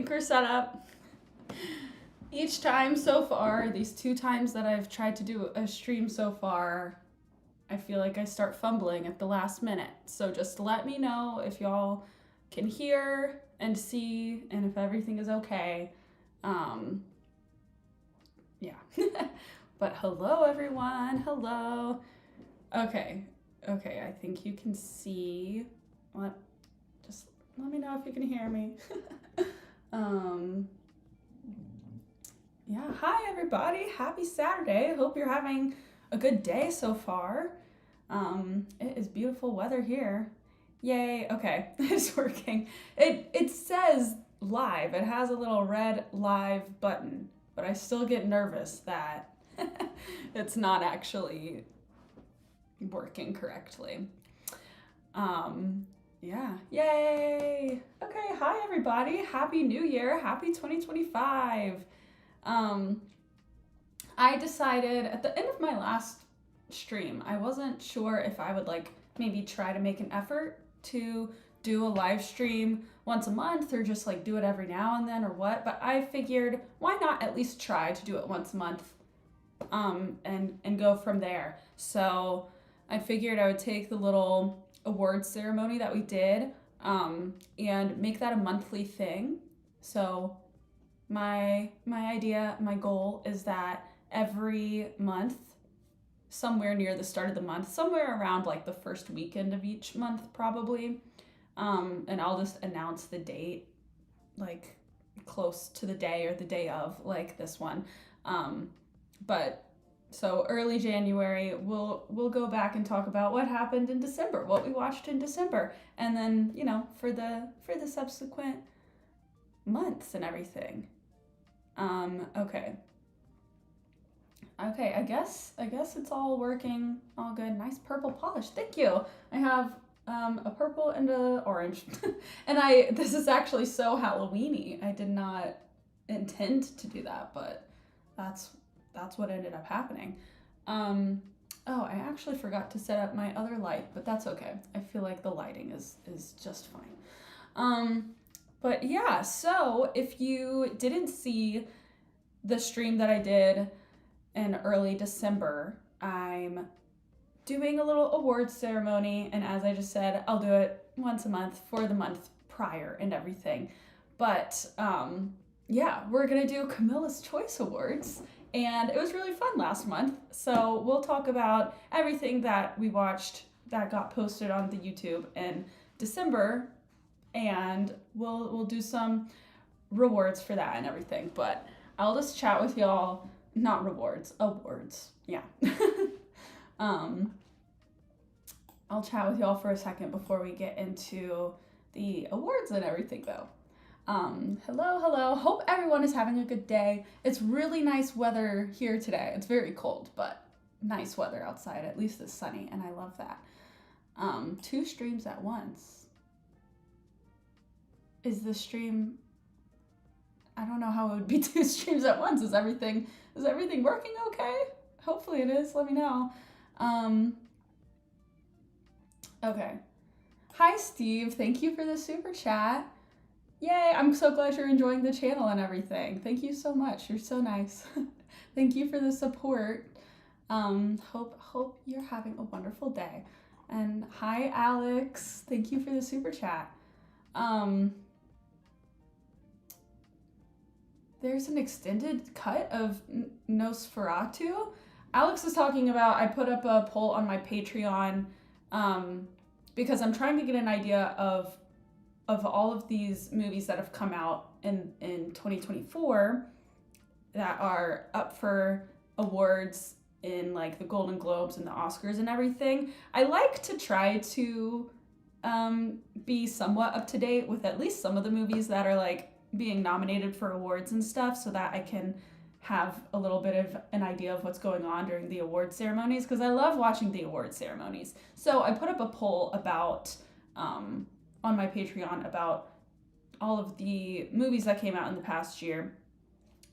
anchor setup. Each time so far, these 2 times that I've tried to do a stream so far, I feel like I start fumbling at the last minute. So just let me know if y'all can hear and see and if everything is okay. Yeah. But hello everyone. Hello. Okay, I think you can see. Just let me know if you can hear me. Yeah, hi everybody. Happy Saturday. Hope you're having a good day so far. It is beautiful weather here. Yay. Okay, it's working. It says live. It has a little red live button, but I still get nervous that it's not actually working correctly. Yeah, yay. Okay, hi everybody. Happy New Year. Happy 2025. I decided at the end of my last stream, I wasn't sure if I would maybe try to make an effort to do a live stream once a month or just do it every now and then or what, but I figured why not at least try to do it once a month and go from there. So I figured I would take the little awards ceremony that we did and make that a monthly thing. So my idea, my goal is that every month, somewhere near the start of the month, somewhere around the first weekend of each month probably, and I'll just announce the date close to the day or the day of this one. But so early January, we'll go back and talk about what happened in December, what we watched in December, and then for the subsequent months and everything. Okay, I guess it's all working, all good. Nice purple polish. Thank you. I have a purple and a orange, and this is actually so Halloween-y. I did not intend to do that, but that's what ended up happening. Oh, I actually forgot to set up my other light, but that's okay. I feel like the lighting is just fine. But yeah, so if you didn't see the stream that I did in early December, I'm doing a little awards ceremony, and as I just said, I'll do it once a month for the month prior and everything. But yeah, we're gonna do Camilla's Choice Awards, and it was really fun last month. So we'll talk about everything that we watched that got posted on the YouTube in December, and we'll do some rewards for that and everything. But I'll just chat with y'all, not rewards, awards. Yeah. I'll chat with y'all for a second before we get into the awards and everything though. Hello. Hope everyone is having a good day. It's really nice weather here today. It's very cold, but nice weather outside. At least it's sunny, and I love that. 2 streams at once. Is the stream... I don't know how it would be 2 streams at once. Is everything working okay? Hopefully it is. Let me know. Okay. Hi, Steve. Thank you for the super chat. Yay, I'm so glad you're enjoying the channel and everything. Thank you so much. You're so nice. Thank you for the support. Hope you're having a wonderful day. And hi, Alex. Thank you for the super chat. There's an extended cut of Nosferatu. Alex was talking about, I put up a poll on my Patreon because I'm trying to get an idea of all of these movies that have come out in 2024 that are up for awards in the Golden Globes and the Oscars and everything. I like to try to be somewhat up to date with at least some of the movies that are being nominated for awards and stuff, so that I can have a little bit of an idea of what's going on during the award ceremonies, because I love watching the award ceremonies. So I put up a poll about on my Patreon about all of the movies that came out in the past year,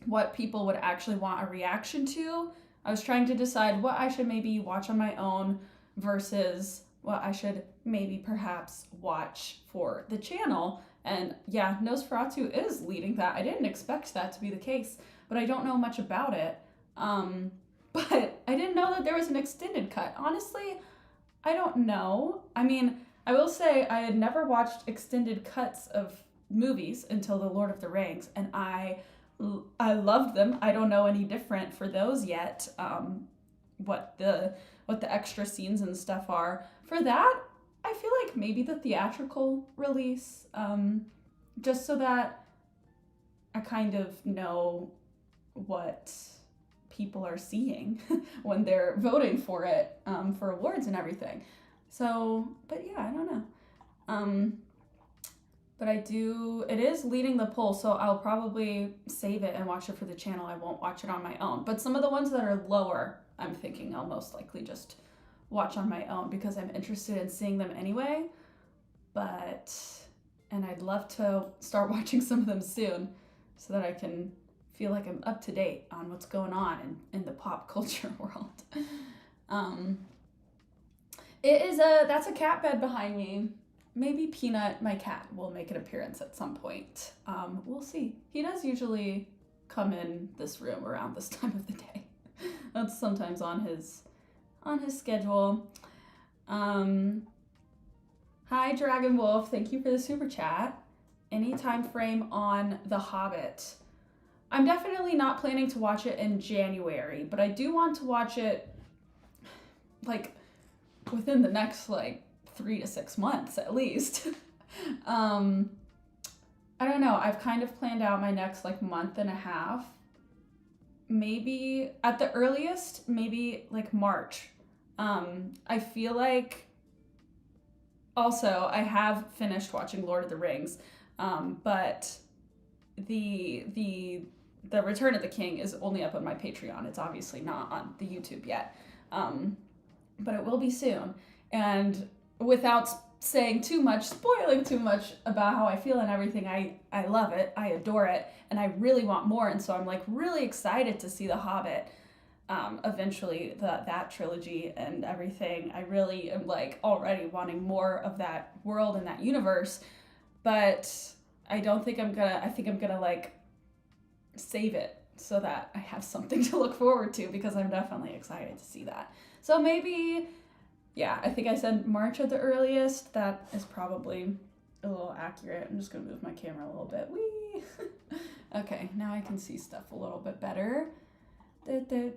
what people would actually want a reaction to. I was trying to decide what I should maybe watch on my own versus what I should maybe perhaps watch for the channel. And yeah, Nosferatu is leading that. I didn't expect that to be the case, but I don't know much about it. But I didn't know that there was an extended cut. Honestly, I don't know. I mean, I will say I had never watched extended cuts of movies until The Lord of the Rings, and I loved them. I don't know any different for those yet. What the extra scenes and stuff are for that. I feel like maybe the theatrical release, just so that I kind of know what people are seeing when they're voting for it, for awards and everything. So, but yeah, I don't know. But it is leading the poll, so I'll probably save it and watch it for the channel. I won't watch it on my own. But some of the ones that are lower, I'm thinking I'll most likely just watch on my own because I'm interested in seeing them anyway. And I'd love to start watching some of them soon so that I can feel like I'm up to date on what's going on in the pop culture world. That's a cat bed behind me. Maybe Peanut, my cat, will make an appearance at some point. We'll see. He does usually come in this room around this time of the day. That's sometimes on his schedule. Hi, Dragon Wolf. Thank you for the super chat. Any time frame on The Hobbit? I'm definitely not planning to watch it in January, but I do want to watch it like within the next 3 to 6 months at least. I don't know. I've kind of planned out my next month and a half. Maybe at the earliest, maybe March. I feel like also I have finished watching Lord of the Rings, but the Return of the King is only up on my Patreon. It's obviously not on the YouTube yet, but it will be soon. And without saying too much, spoiling too much about how I feel and everything, I love it, I adore it, and I really want more. And so I'm really excited to see The Hobbit, eventually that trilogy and everything. I really am already wanting more of that world and that universe, but I think I'm gonna save it so that I have something to look forward to, because I'm definitely excited to see that. So maybe, yeah, I think I said March at the earliest. That is probably a little accurate. I'm just gonna move my camera a little bit. Whee! Okay, now I can see stuff a little bit better. Okay.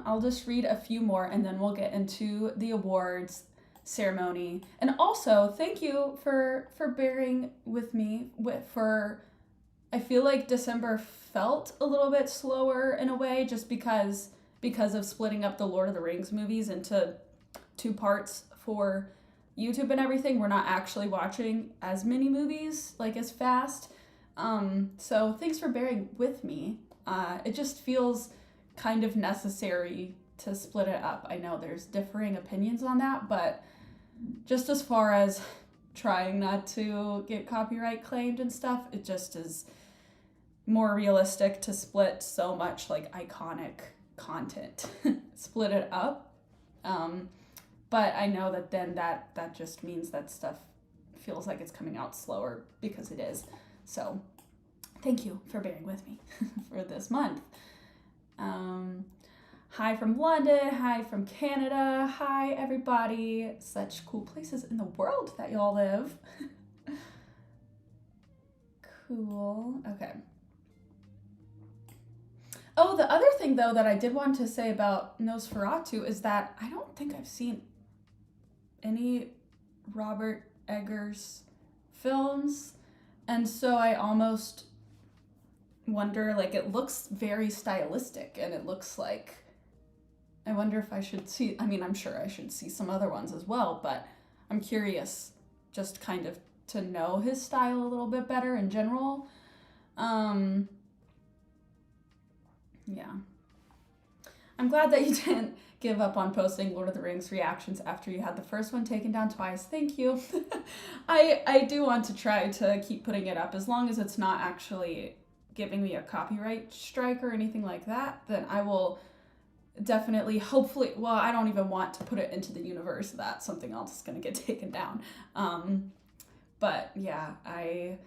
I'll just read a few more and then we'll get into the awards ceremony. And also, thank you for bearing with me I feel like December felt a little bit slower in a way, just because of splitting up the Lord of the Rings movies into 2 parts for YouTube and everything. We're not actually watching as many movies as fast. So thanks for bearing with me. It just feels kind of necessary to split it up. I know there's differing opinions on that, but just as far as trying not to get copyright claimed and stuff, it just is more realistic to split so much iconic content, split it up. But I know that then that just means that stuff feels like it's coming out slower, because it is. So thank you for bearing with me for this month. Hi from London, hi from Canada, hi everybody. Such cool places in the world that y'all live. Cool, okay. Oh, the other thing though that I did want to say about Nosferatu is that I don't think I've seen any Robert Eggers films, and so I almost wonder, it looks very stylistic, and it looks I wonder if I should see, I'm sure I should see some other ones as well, but I'm curious just kind of to know his style a little bit better in general. Yeah. I'm glad that you didn't give up on posting Lord of the Rings reactions after you had the first one taken down twice. Thank you. I do want to try to keep putting it up, as long as it's not actually giving me a copyright strike or anything like that, then I will definitely, hopefully, well, I don't even want to put it into the universe that something else is going to get taken down. But yeah, I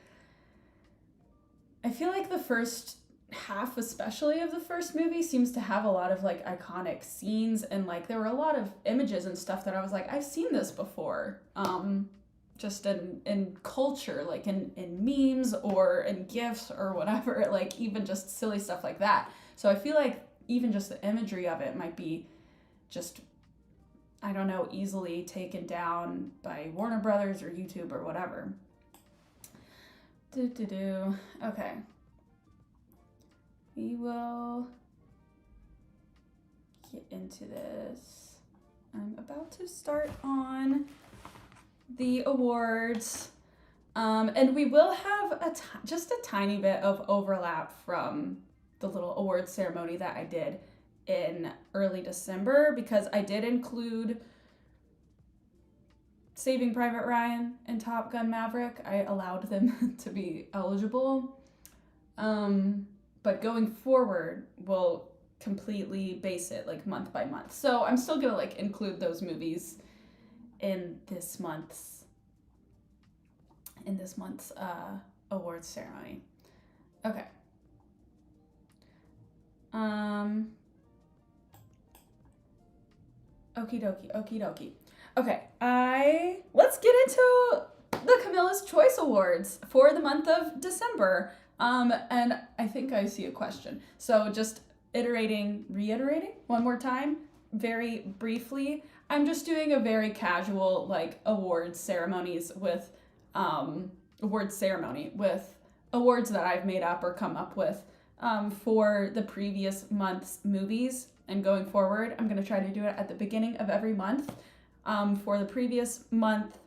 feel like the first half, especially of the first movie, seems to have a lot of like iconic scenes, and like there were a lot of images and stuff that I was like, I've seen this before. Just in culture, like in memes or in GIFs or whatever, like even just silly stuff like that. So I feel like even just the imagery of it might be just, I don't know, easily taken down by Warner Brothers or YouTube or whatever. Okay. We will get into this. I'm about to start on the awards. And we will have just a tiny bit of overlap from the little awards ceremony that I did in early December, because I did include Saving Private Ryan and Top Gun Maverick. I allowed them to be eligible. But going forward, we'll completely base it like month by month. So I'm still gonna like include those movies in this month's awards ceremony. Okay. Okie dokie. Okay, let's get into the Camilla's Choice Awards for the month of December. And I think I see a question. So just reiterating one more time, very briefly. I'm just doing a very casual like awards ceremony with awards that I've made up or come up with for the previous month's movies. And going forward, I'm going to try to do it at the beginning of every month. For the previous month,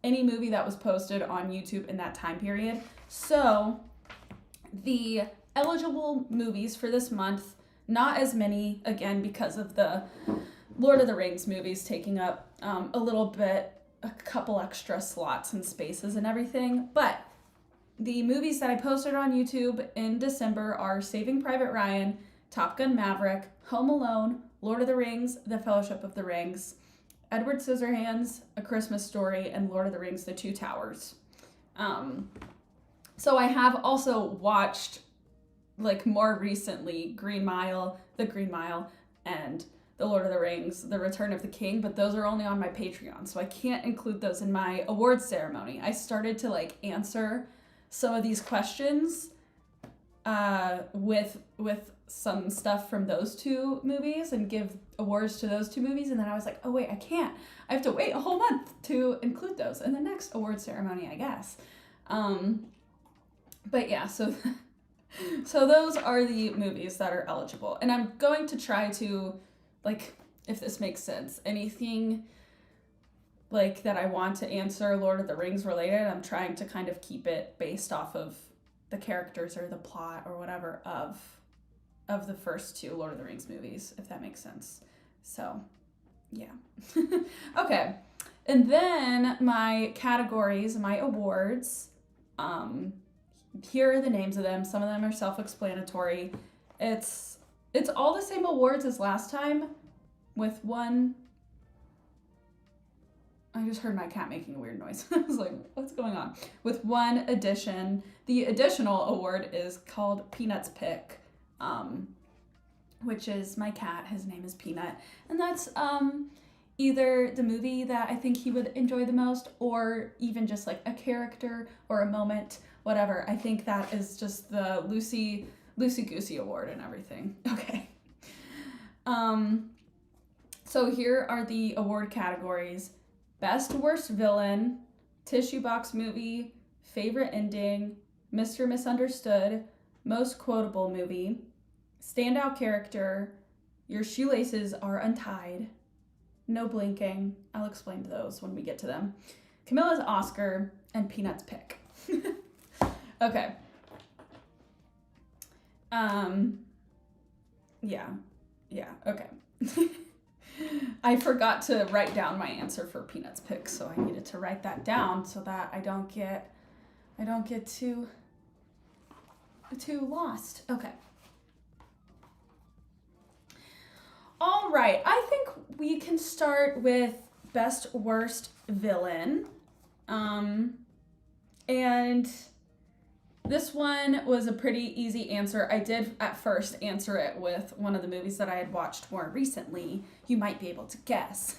any movie that was posted on YouTube in that time period. So the eligible movies for this month, not as many, again, because of the Lord of the Rings movies taking up a couple extra slots and spaces and everything. But the movies that I posted on YouTube in December are Saving Private Ryan, Top Gun Maverick, Home Alone, Lord of the Rings, The Fellowship of the Rings, Edward Scissorhands, A Christmas Story, and Lord of the Rings, The Two Towers. So I have also watched, like more recently, The Green Mile, and The Lord of the Rings, The Return of the King, but those are only on my Patreon, so I can't include those in my awards ceremony. I started to like answer some of these questions with some stuff from those two movies and give awards to those two movies, and then I was like, oh wait, I can't. I have to wait a whole month to include those in the next award ceremony, I guess. But yeah, so those are the movies that are eligible, and I'm going to try to, like, if this makes sense, anything like that I want to answer Lord of the Rings related, I'm trying to kind of keep it based off of the characters or the plot or whatever of the first two Lord of the Rings movies, if that makes sense. So, yeah. Okay. And then my categories, my awards, here are the names of them. Some of them are self-explanatory. It's all the same awards as last time, with one... I just heard my cat making a weird noise. I was like, what's going on? With one addition. The additional award is called Peanut's Pick, which is my cat. His name is Peanut. And that's either the movie that I think he would enjoy the most, or even just like a character or a moment, whatever. I think that is just the Lucy Goosey Award and everything. Okay. So here are the award categories. Best Worst Villain, Tissue Box Movie, Favorite Ending, Mr. Misunderstood, Most Quotable Movie, Standout Character, Your Shoelaces Are Untied, No Blinking, I'll explain those when we get to them, Camilla's Oscar, and Peanut's Pick. Okay. Yeah, okay. I forgot to write down my answer for Peanut's Pick, so I needed to write that down so that I don't get too to Lost. Okay. All right. I think we can start with best worst villain. And this one was a pretty easy answer. I did at first answer it with one of the movies that I had watched more recently. You might be able to guess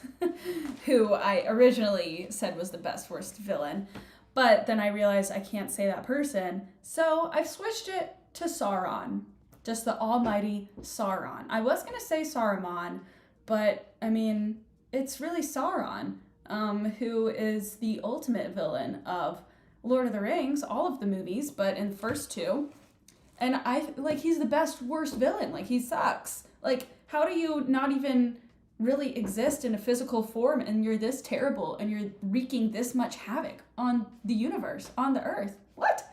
who I originally said was the best worst villain. But then I realized I can't say that person. So I've switched it to Sauron. Just the almighty Sauron. I was going to say Saruman, but I mean, it's really Sauron, who is the ultimate villain of Lord of the Rings, all of the movies, but in the first two. And he's the best worst villain. Like, he sucks. Like, how do you not even really exist in a physical form and you're this terrible and you're wreaking this much havoc on the universe, on the earth? What?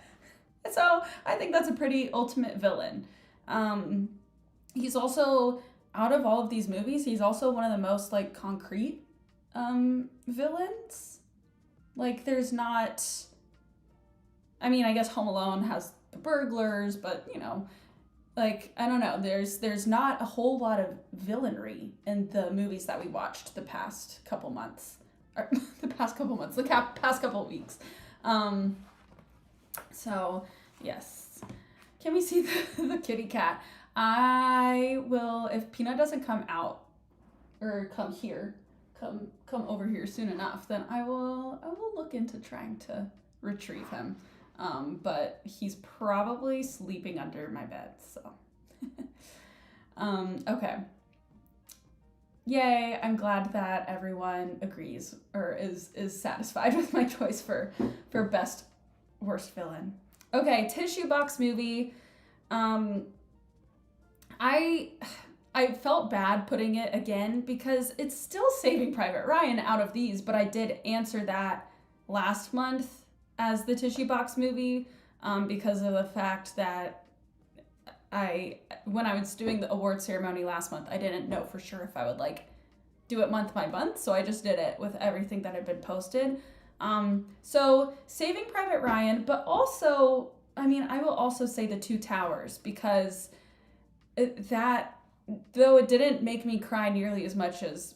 So I think that's a pretty ultimate villain. He's also, out of all of these movies, he's also one of the most like concrete villains. Like, there's not, I mean, I guess Home Alone has the burglars, but you know, like, I don't know, there's not a whole lot of villainry in the movies that we watched the past couple months, or the past couple weeks. So yes, can we see the kitty cat? I will, if Peanut doesn't come out or come over here soon enough, then I will look into trying to retrieve him. But he's probably sleeping under my bed, so. Okay. Yay, I'm glad that everyone agrees or is satisfied with my choice for best worst villain. Okay, tissue box movie. I felt bad putting it again because it's still Saving Private Ryan out of these, but I did answer that last month as the tissue box movie, because of the fact that when I was doing the award ceremony last month, I didn't know for sure if I would like do it month by month, so I just did it with everything that had been posted. So Saving Private Ryan, but also, I mean, I will also say The Two Towers, because though it didn't make me cry nearly as much as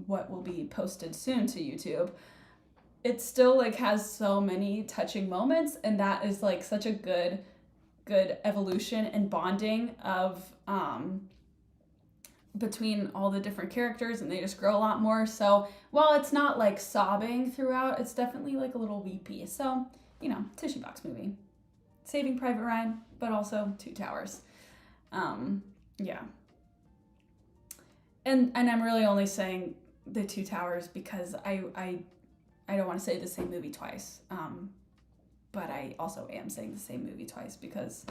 what will be posted soon to YouTube, it still like has so many touching moments, and that is like such a good evolution and bonding of between all the different characters, and they just grow a lot more. So while it's not like sobbing throughout, it's definitely like a little weepy. So, you know, tissue box movie. Saving Private Ryan, but also Two Towers. Yeah. And I'm really only saying The Two Towers because I don't want to say the same movie twice. But I also am saying the same movie twice because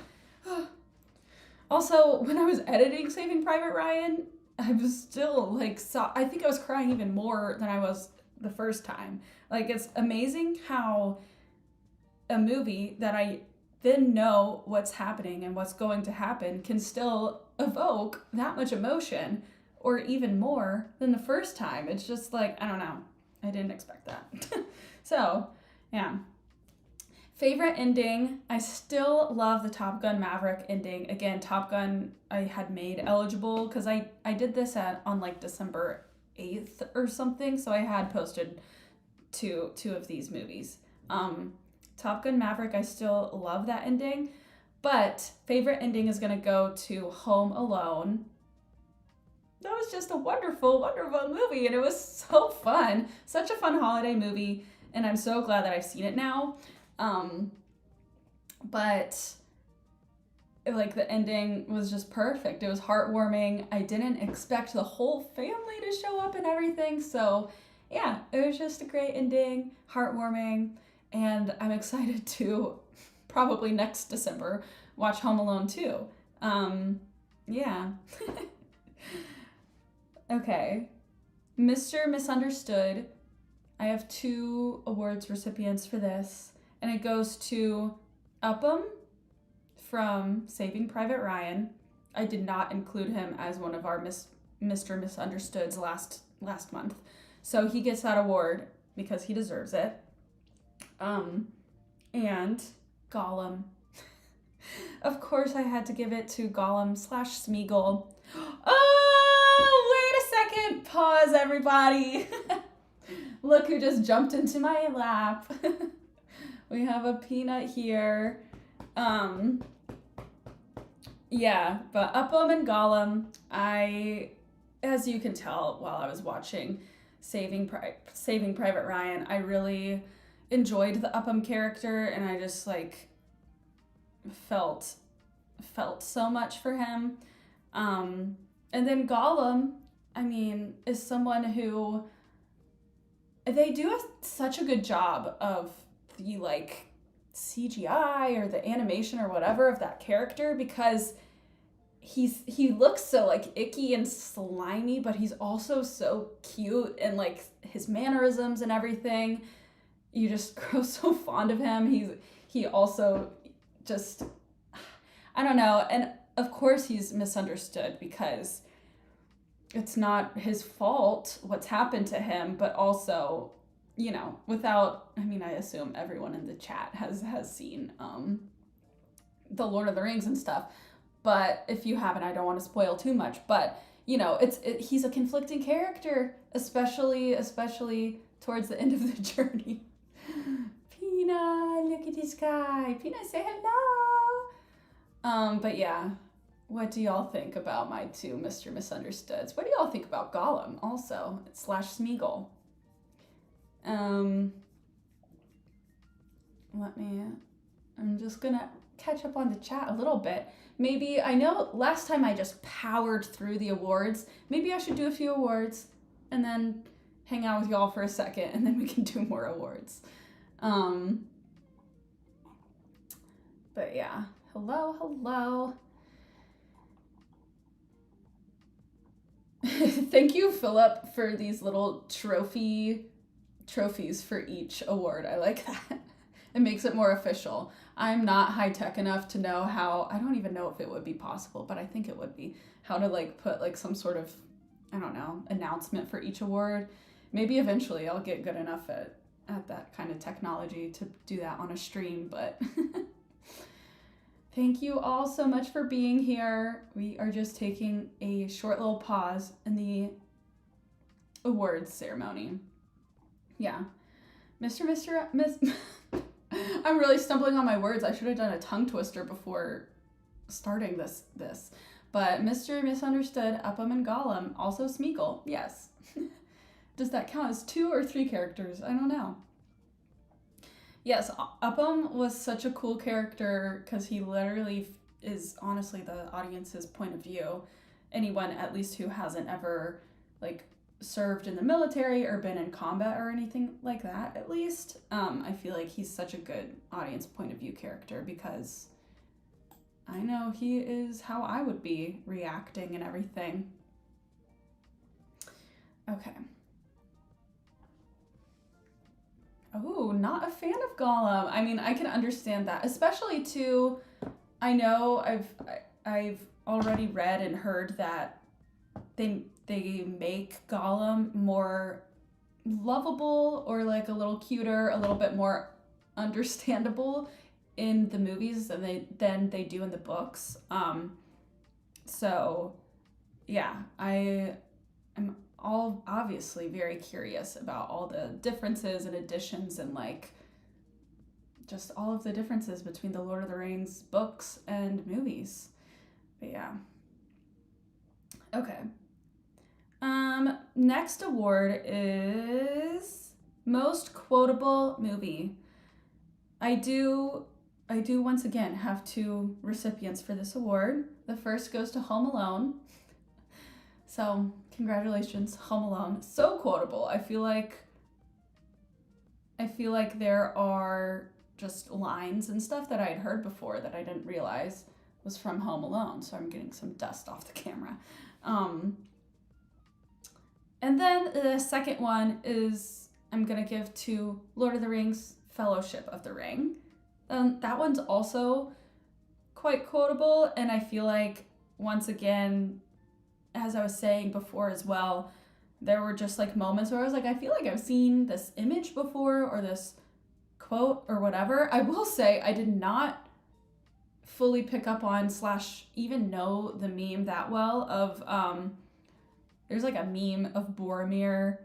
also when I was editing Saving Private Ryan, I was still like, I think I was crying even more than I was the first time. Like, it's amazing how a movie that I then know what's happening and what's going to happen can still evoke that much emotion or even more than the first time. It's just like, I don't know. I didn't expect that. So, yeah. Favorite ending, I still love the Top Gun Maverick ending. Again, Top Gun I had made eligible because I did this on like December 8th or something, so I had posted two of these movies. Top Gun Maverick, I still love that ending, but favorite ending is going to go to Home Alone. That was just a wonderful, wonderful movie, and it was so fun. Such a fun holiday movie, and I'm so glad that I've seen it now. But like the ending was just perfect. It was heartwarming. I didn't expect the whole family to show up and everything. So yeah, it was just a great ending, heartwarming, and I'm excited to probably next December watch Home Alone 2. Yeah. Okay. Mr. Misunderstood. I have 2 awards recipients for this, and it goes to Upham from Saving Private Ryan. I did not include him as one of our Mr. Misunderstoods last month, so he gets that award because he deserves it. And Gollum. Of course, I had to give it to Gollum slash Smeagol. Oh, wait a second. Pause, everybody. Look who just jumped into my lap. We have a peanut here. Yeah, but Upham and Gollum, as you can tell while I was watching Saving Private Ryan, I really enjoyed the Upham character, and I just like felt so much for him. And then Gollum, I mean, is someone who they do such a good job of the like CGI or the animation or whatever of that character, because he looks so like icky and slimy, but he's also so cute, and like his mannerisms and everything, you just grow so fond of him. He also just, I don't know, and of course he's misunderstood because it's not his fault what's happened to him, but also, you know, I assume everyone in the chat has seen the Lord of the Rings and stuff, but if you haven't, I don't want to spoil too much, but you know, he's a conflicting character, especially towards the end of the journey. Peanut, look at this guy. Peanut, say hello. But yeah, what do y'all think about my two Mr. Misunderstoods? What do y'all think about Gollum also, / Smeagol? I'm just gonna catch up on the chat a little bit. Maybe, I know last time I just powered through the awards. Maybe I should do a few awards and then hang out with y'all for a second, and then we can do more awards. But yeah, hello. Thank you, Philip, for these little trophies for each award. I like that. It makes it more official. I'm not high tech enough to know how, I don't even know if it would be possible, but I think it would be, how to like put like some sort of, I don't know, announcement for each award. Maybe eventually I'll get good enough at that kind of technology to do that on a stream, but thank you all so much for being here. We are just taking a short little pause in the awards ceremony. Yeah. Miss I'm really stumbling on my words. I should have done a tongue twister before starting this. But Mr. Misunderstood, Upham and Gollum, also Smeagol. Yes. Does that count as 2 or 3 characters? I don't know. Yes, Upham was such a cool character because he literally is honestly the audience's point of view. Anyone, at least, who hasn't ever like served in the military or been in combat or anything like that, at least, I feel like he's such a good audience point of view character because I know he is how I would be reacting and everything. Okay. Oh, not a fan of Gollum. I mean, I can understand that, especially too, I know I've already read and heard that they make Gollum more lovable or like a little cuter, a little bit more understandable in the movies than they do in the books. So yeah, I am all obviously very curious about all the differences and additions and like just all of the differences between the Lord of the Rings books and movies. But yeah. Okay. Next award is Most Quotable Movie. I do once again have 2 recipients for this award. The first goes to Home Alone. So, congratulations, Home Alone. So quotable. I feel like there are just lines and stuff that I'd heard before that I didn't realize was from Home Alone. So I'm getting some dust off the camera. And then the second one is I'm going to give to Lord of the Rings, Fellowship of the Ring. That one's also quite quotable, and I feel like, once again, as I was saying before as well, there were just like moments where I was like, I feel like I've seen this image before or this quote or whatever. I will say I did not fully pick up on / even know the meme that well of there's like a meme of Boromir,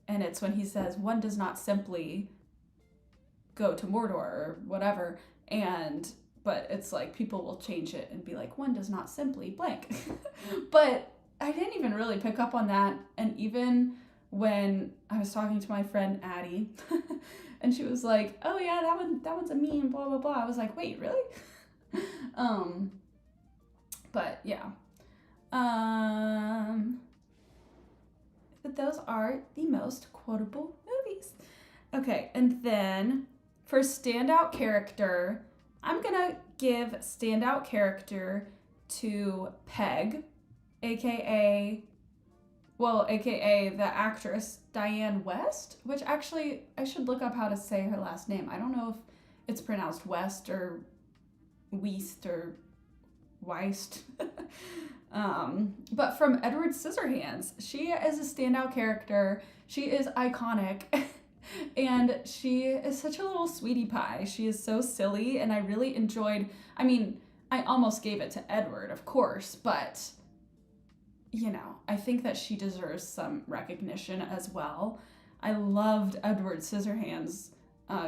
and it's when he says one does not simply go to Mordor or whatever, but it's like people will change it and be like one does not simply blank. But I didn't even really pick up on that, and even when I was talking to my friend Addie and she was like, oh yeah, that one's a meme, blah blah blah, I was like, wait, really? But yeah. But those are the most quotable movies. Okay, and then for standout character, I'm gonna give standout character to Peg, aka the actress Diane West, which actually I should look up how to say her last name. I don't know if it's pronounced West or Weist or Weist. But from Edward Scissorhands, she is a standout character. She is iconic. And she is such a little sweetie pie. She is so silly, and I really enjoyed, I mean, I almost gave it to Edward, of course, but, you know, I think that she deserves some recognition as well. I loved Edward Scissorhands,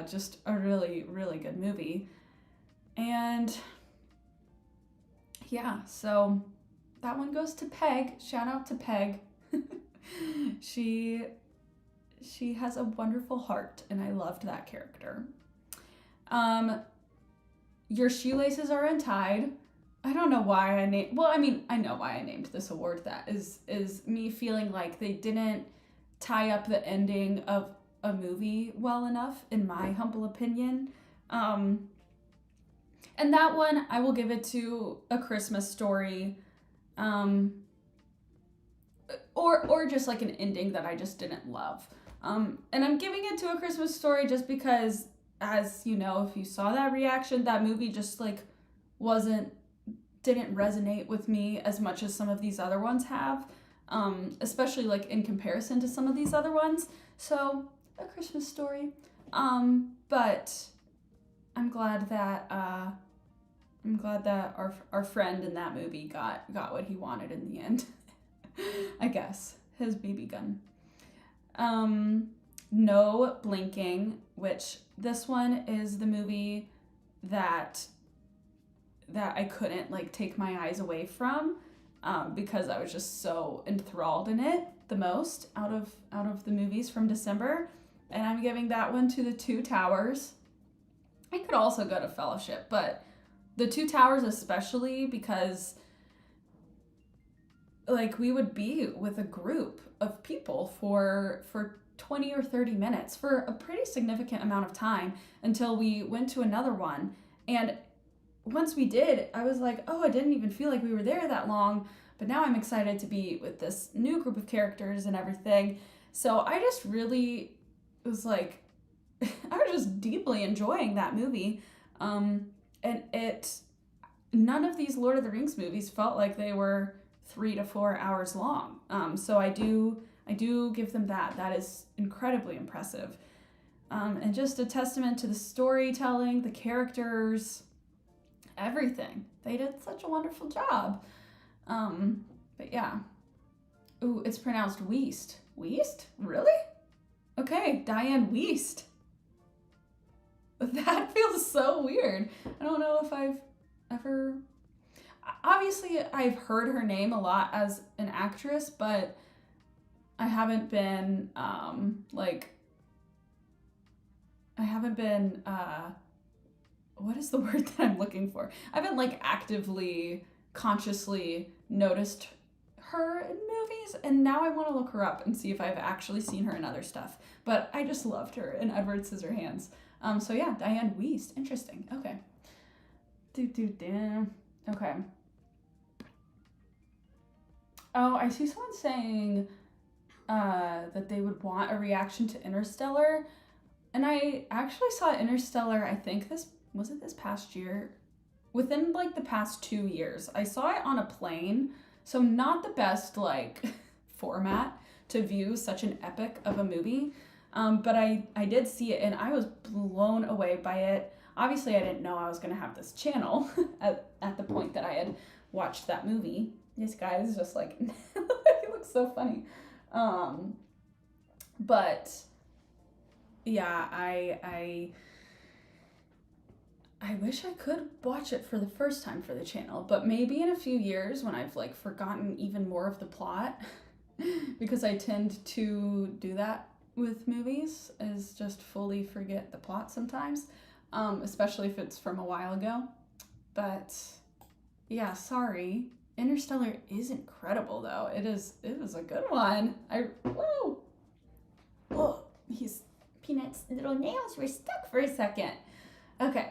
just a really, really good movie. And yeah, so that one goes to Peg. Shout out to Peg. She has a wonderful heart, and I loved that character. Your shoelaces are untied. I don't know why I named. Well, I mean, I know why I named this award. That is me feeling like they didn't tie up the ending of a movie well enough, in my humble opinion. And that one, I will give it to A Christmas Story. Or just like an ending that I just didn't love. And I'm giving it to A Christmas Story just because, as you know, if you saw that reaction, that movie just like didn't resonate with me as much as some of these other ones have, especially like in comparison to some of these other ones. So A Christmas Story. But I'm glad that our friend in that movie got what he wanted in the end. I guess his BB gun. No Blinking, which this one is the movie that I couldn't like take my eyes away from, because I was just so enthralled in it the most out of the movies from December. And I'm giving that one to The Two Towers. I could also go to Fellowship, but The Two Towers especially because like we would be with a group of people for 20 or 30 minutes for a pretty significant amount of time until we went to another one. And once we did, I was like, oh, I didn't even feel like we were there that long, but now I'm excited to be with this new group of characters and everything. So I just really was like, I was just deeply enjoying that movie. And none of these Lord of the Rings movies felt like they were 3 to 4 hours long. So I do give them that. That is incredibly impressive. And just a testament to the storytelling, the characters, everything. They did such a wonderful job. But yeah. Ooh, it's pronounced Weist. Weist? Really? Okay, Diane Weist. That feels so weird. I don't know if I've ever... Obviously, I've heard her name a lot as an actress, but I haven't been, what is the word that I'm looking for? I haven't, like, actively, consciously noticed her in movies, and now I want to look her up and see if I've actually seen her in other stuff. But I just loved her in Edward Scissorhands. So yeah, Diane Weist. Interesting. Okay. Okay. Oh, I see someone saying that they would want a reaction to Interstellar. And I actually saw Interstellar, I think this past year? Within like the past 2 years. I saw it on a plane, so not the best like format to view such an epic of a movie. But I did see it and I was blown away by it. obviously I didn't know I was going to have this channel at the point that I had watched that movie. This guy is just like, he looks so funny. But yeah, I wish I could watch it for the first time for the channel, but maybe in a few years when I've like forgotten even more of the plot, because I tend to do that with movies, is just fully forget the plot sometimes, especially if it's from a while ago. But yeah, sorry. Interstellar is incredible though. It was a good one. Whoa, Peanut's little nails were stuck for a second. Okay.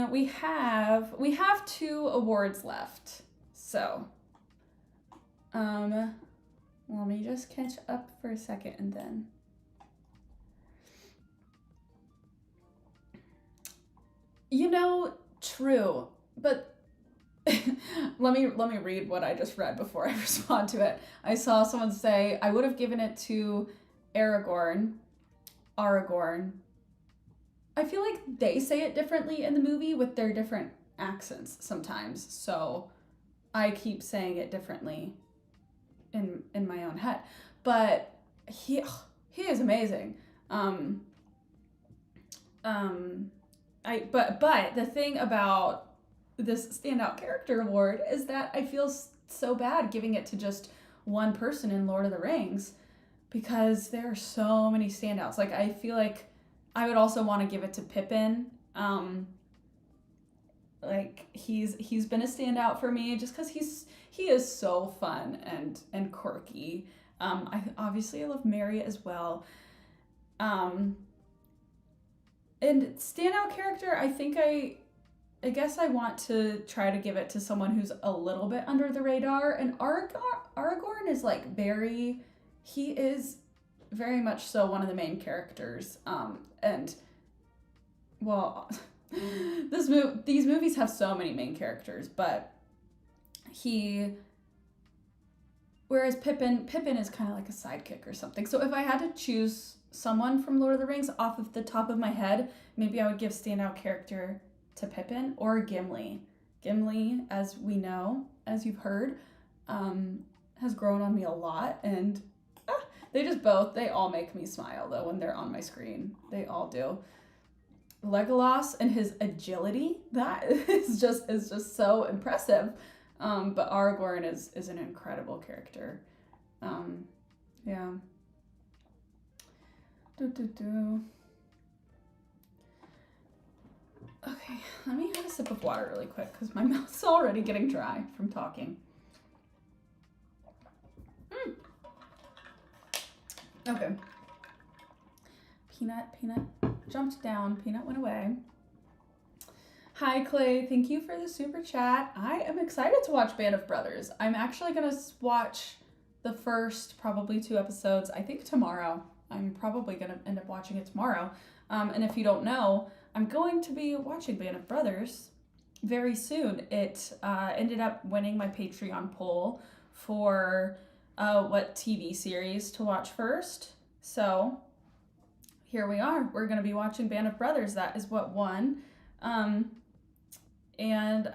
We have 2 awards left. So, let me just catch up for a second and then. True, but let me read what I just read before I respond to it. I saw someone say I would have given it to Aragorn. I feel like they say it differently in the movie with their different accents sometimes, so I keep saying it differently in my own head. But he is amazing. But the thing about this standout character award is that I feel so bad giving it to just one person in Lord of the Rings, because there are so many standouts. Like, I feel like I would also want to give it to Pippin. Like, he's been a standout for me just because he is so fun and quirky. I love Mary as well. And standout character, I guess I want to try to give it to someone who's a little bit under the radar. And Aragorn is like he is very much so one of the main characters. And well, these movies have so many main characters, but whereas Pippin is kind of like a sidekick or something. So if I had to choose someone from Lord of the Rings off of the top of my head, maybe I would give standout character to Pippin or Gimli. Gimli, as we know, as you've heard, has grown on me a lot, and they all make me smile though when they're on my screen. They all do. Legolas and his agility, that is just so impressive. But Aragorn is an incredible character. Yeah. Okay, let me have a sip of water really quick because my mouth's already getting dry from talking. Okay. Peanut jumped down. Peanut went away. Hi, Clay. Thank you for the super chat. I am excited to watch Band of Brothers. I'm actually going to watch the first probably 2 episodes, I think tomorrow. I'm probably going to end up watching it tomorrow. And if you don't know, I'm going to be watching Band of Brothers very soon. It ended up winning my Patreon poll for what TV series to watch first. So here we are. We're going to be watching Band of Brothers. That is what won. And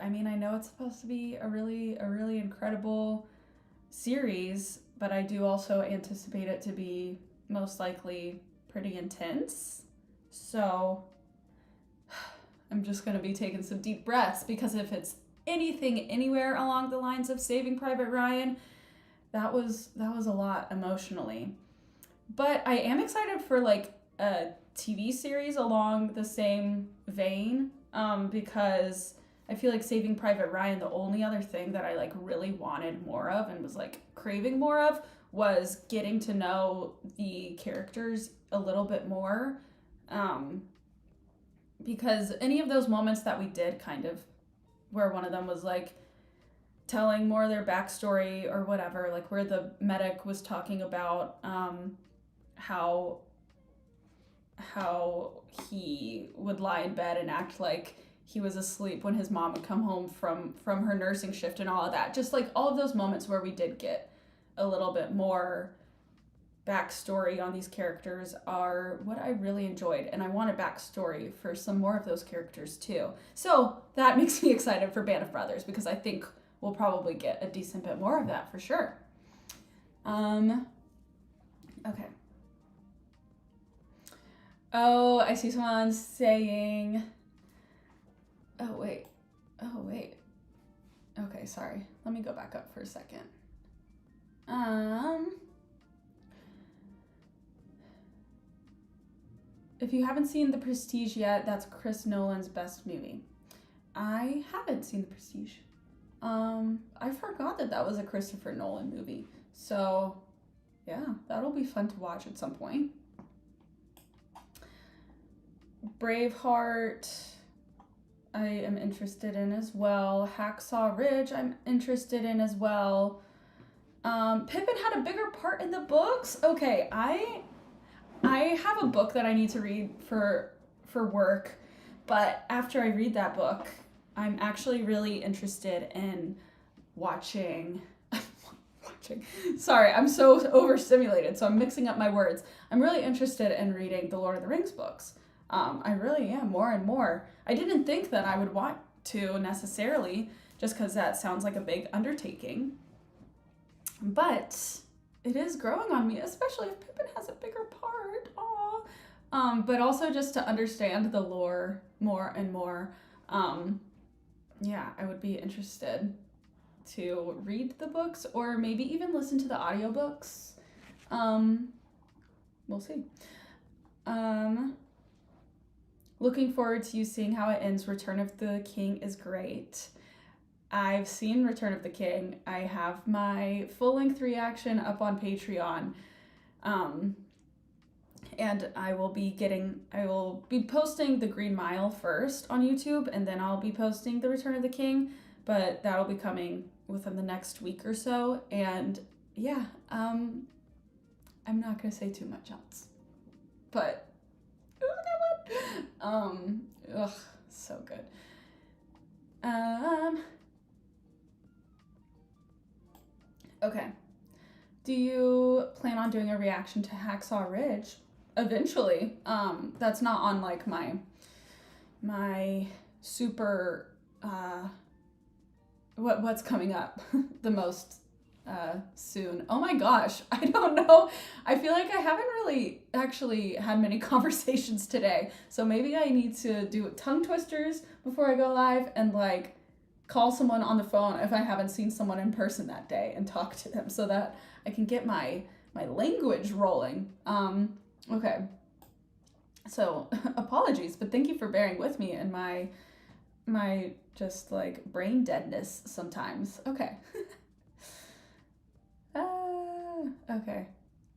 I mean, I know it's supposed to be a really incredible series, but I do also anticipate it to be most likely pretty intense. So I'm just going to be taking some deep breaths, because if it's anything anywhere along the lines of Saving Private Ryan, that was a lot emotionally. But I am excited for like a TV series along the same vein, because I feel like Saving Private Ryan, the only other thing that I like really wanted more of and was like craving more of was getting to know the characters a little bit more. Because any of those moments that we did kind of, where one of them was like telling more of their backstory or whatever, like where the medic was talking about how he would lie in bed and act like he was asleep when his mom would come home from her nursing shift and all of that. Just like all of those moments where we did get a little bit more backstory on these characters are what I really enjoyed, and I want a backstory for some more of those characters too. So that makes me excited for Band of Brothers, because I think we'll probably get a decent bit more of that for sure. Okay. Oh, I see someone saying, oh wait. Okay, sorry. Let me go back up for a second. If you haven't seen The Prestige yet, that's Chris Nolan's best movie. I haven't seen The Prestige. I forgot that was a Christopher Nolan movie. So, yeah, that'll be fun to watch at some point. Braveheart, I am interested in as well. Hacksaw Ridge, I'm interested in as well. Pippin had a bigger part in the books? Okay, I have a book that I need to read for work, but after I read that book, I'm actually really interested in watching. Sorry, I'm so overstimulated, so I'm mixing up my words. I'm really interested in reading the Lord of the Rings books. I really am, more and more. I didn't think that I would want to necessarily, just because that sounds like a big undertaking. But it is growing on me, especially if Pippin has a bigger part. Aww. But also just to understand the lore more and more. Yeah, I would be interested to read the books or maybe even listen to the audiobooks. We'll see. Looking forward to you seeing how it ends. Return of the King is great. I've seen Return of the King. I have my full-length reaction up on Patreon. And I will be posting The Green Mile first on YouTube, and then I'll be posting The Return of the King, but that'll be coming within the next week or so. And yeah, I'm not gonna say too much else, but it was a good one. So good. Okay. Do you plan on doing a reaction to Hacksaw Ridge? Eventually. That's not on like my super what's coming up the most soon. Oh my gosh, I don't know. I feel like I haven't really actually had many conversations today. So maybe I need to do tongue twisters before I go live and like call someone on the phone if I haven't seen someone in person that day and talk to them so that I can get my language rolling. Okay. So apologies, but thank you for bearing with me and my just like brain deadness sometimes. Okay. Okay.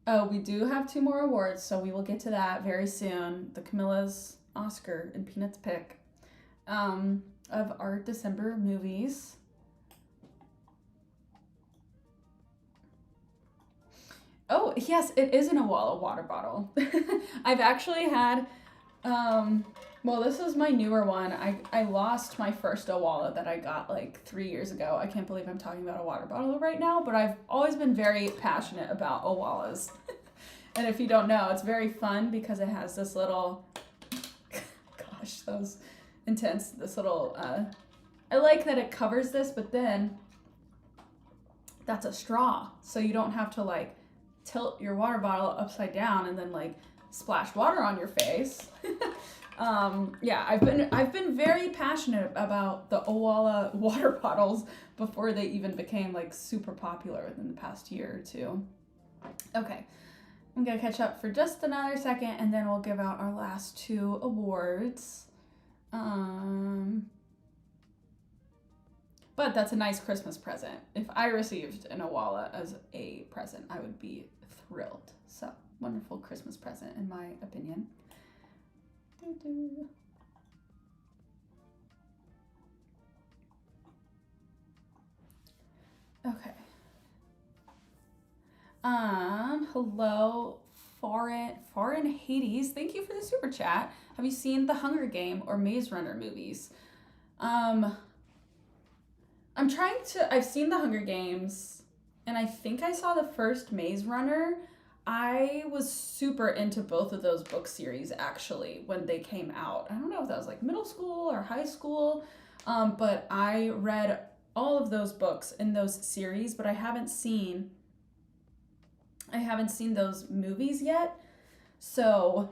Oh, we do have 2 more awards, so we will get to that very soon. The Camilla's Oscar and Peanut's pick of our December movies. Oh, yes, it is an Awala water bottle. I've actually had, well, this is my newer one. I lost my first Awala that I got like 3 years ago. I can't believe I'm talking about a water bottle right now, but I've always been very passionate about Awalas. And if you don't know, it's very fun because it has this little, gosh, that was intense. This little, I like that it covers this, but then that's a straw. So you don't have to like tilt your water bottle upside down and then like splash water on your face. Yeah, I've been very passionate about the Awala water bottles before they even became like super popular within the past year or two. Okay, I'm gonna catch up for just another second and then we'll give out our last 2 awards. But that's a nice Christmas present. If I received an Awala as a present, I would be thrilled. So, wonderful Christmas present in my opinion. Okay. Hello, Foreign Hades. Thank you for the super chat. Have you seen the Hunger Game or Maze Runner movies? I've seen the Hunger Games, and I think I saw the first Maze Runner. I was super into both of those book series actually when they came out. I don't know if that was like middle school or high school, but I read all of those books in those series, but I haven't seen those movies yet. So,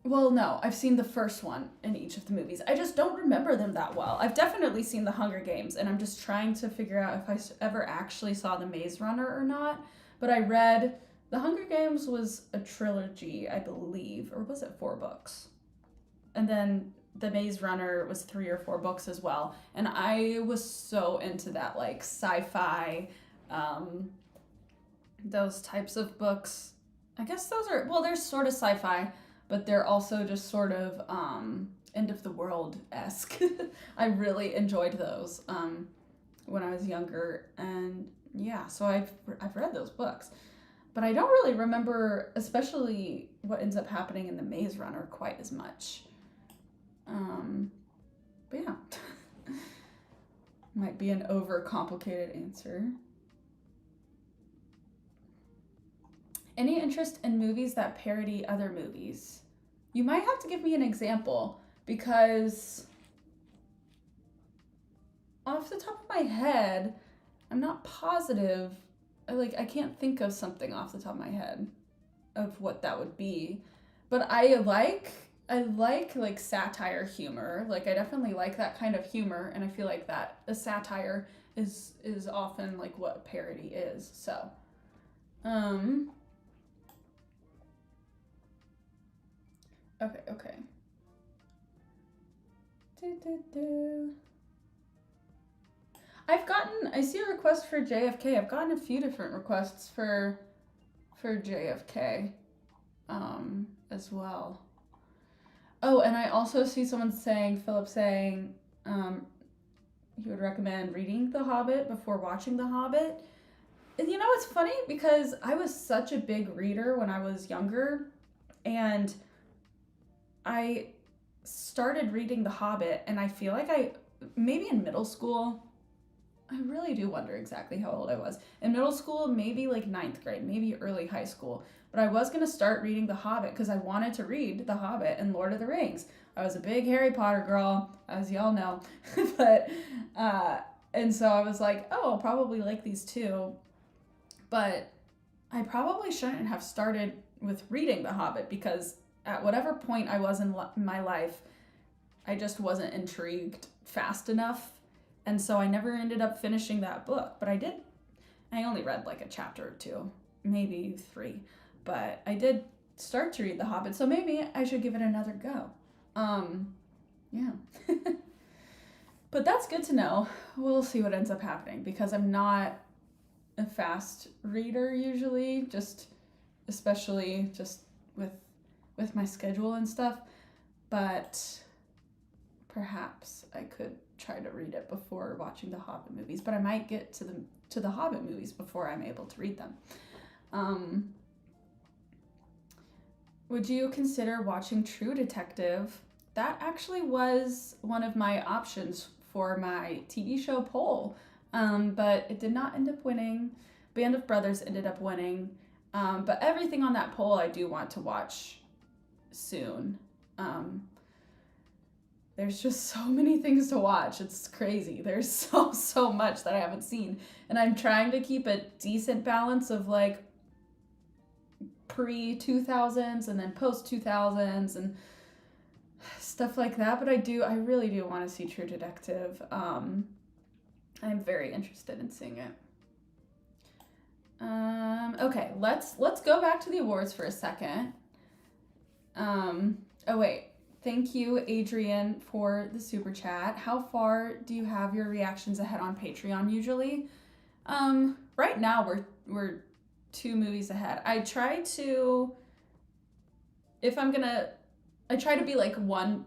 well, no, I've seen the first one in each of the movies. I just don't remember them that well. I've definitely seen The Hunger Games, and I'm just trying to figure out if I ever actually saw The Maze Runner or not. But I read The Hunger Games was a trilogy, I believe, or was it 4 books? And then The Maze Runner was 3 or 4 books as well. And I was so into that, like sci-fi, um, those types of books. I guess those are, well, they're sort of sci-fi, but they're also just sort of end of the world esque. I really enjoyed those when I was younger, and yeah, so I've read those books, but I don't really remember, especially what ends up happening in the Maze Runner, quite as much. But yeah, might be an overcomplicated answer. Any interest in movies that parody other movies? You might have to give me an example because off the top of my head, I'm not positive. I can't think of something off the top of my head of what that would be. But I like satire humor. Like I definitely like that kind of humor, and I feel like that a satire is often like what a parody is. So, um okay. Do. I see a request for JFK. I've gotten a few different requests for JFK as well. Oh, and I also see Philip saying he would recommend reading The Hobbit before watching The Hobbit. And you know, it's funny because I was such a big reader when I was younger, and I started reading The Hobbit, and I feel like maybe in middle school, I really do wonder exactly how old I was. In middle school, maybe like ninth grade, maybe early high school. But I was going to start reading The Hobbit because I wanted to read The Hobbit and Lord of the Rings. I was a big Harry Potter girl, as y'all know. but, and so I was like, oh, I'll probably like these two. But I probably shouldn't have started with reading The Hobbit because at whatever point I was in my life, I just wasn't intrigued fast enough. And so I never ended up finishing that book. But I only read like a chapter or 2, maybe 3. But I did start to read The Hobbit, so maybe I should give it another go. Yeah. But that's good to know. We'll see what ends up happening because I'm not a fast reader usually, especially with my schedule and stuff. But perhaps I could try to read it before watching the Hobbit movies, but I might get to the Hobbit movies before I'm able to read them. Would you consider watching True Detective? That actually was one of my options for my TV show poll, but it did not end up winning. Band of Brothers ended up winning, but everything on that poll I do want to watch soon. There's just so many things to watch. It's crazy. There's so much that I haven't seen, and I'm trying to keep a decent balance of like pre-2000s and then post-2000s and stuff like that, but I really do want to see True Detective. I'm very interested in seeing it. Okay, let's go back to the awards for a second. Oh wait, thank you, Adrian, for the super chat. How far do you have your reactions ahead on Patreon usually? Right now we're 2 movies ahead. I try to be like one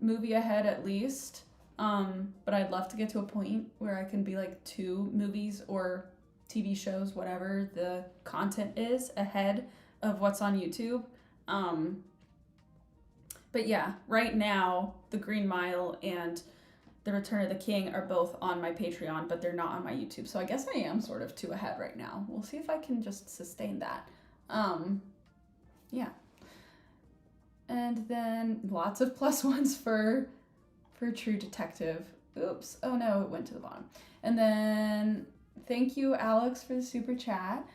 movie ahead at least. But I'd love to get to a point where I can be like 2 movies or TV shows, whatever the content is, ahead of what's on YouTube. But yeah, right now, The Green Mile and The Return of the King are both on my Patreon, but they're not on my YouTube. So I guess I am sort of 2 ahead right now. We'll see if I can just sustain that. Yeah. And then lots of +1s for True Detective. Oops. Oh no, it went to the bottom. And then thank you, Alex, for the super chat.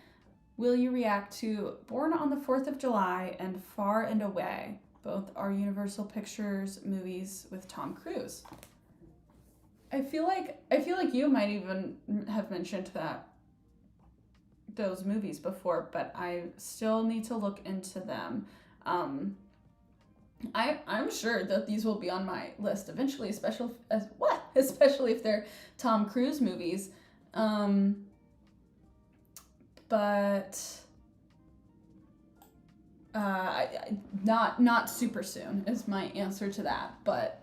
Will you react to Born on the 4th of July and Far and Away? Both are Universal Pictures movies with Tom Cruise. I feel like you might even have mentioned those movies before, but I still need to look into them. I'm sure that these will be on my list eventually, especially if they're Tom Cruise movies. But not super soon is my answer to that. But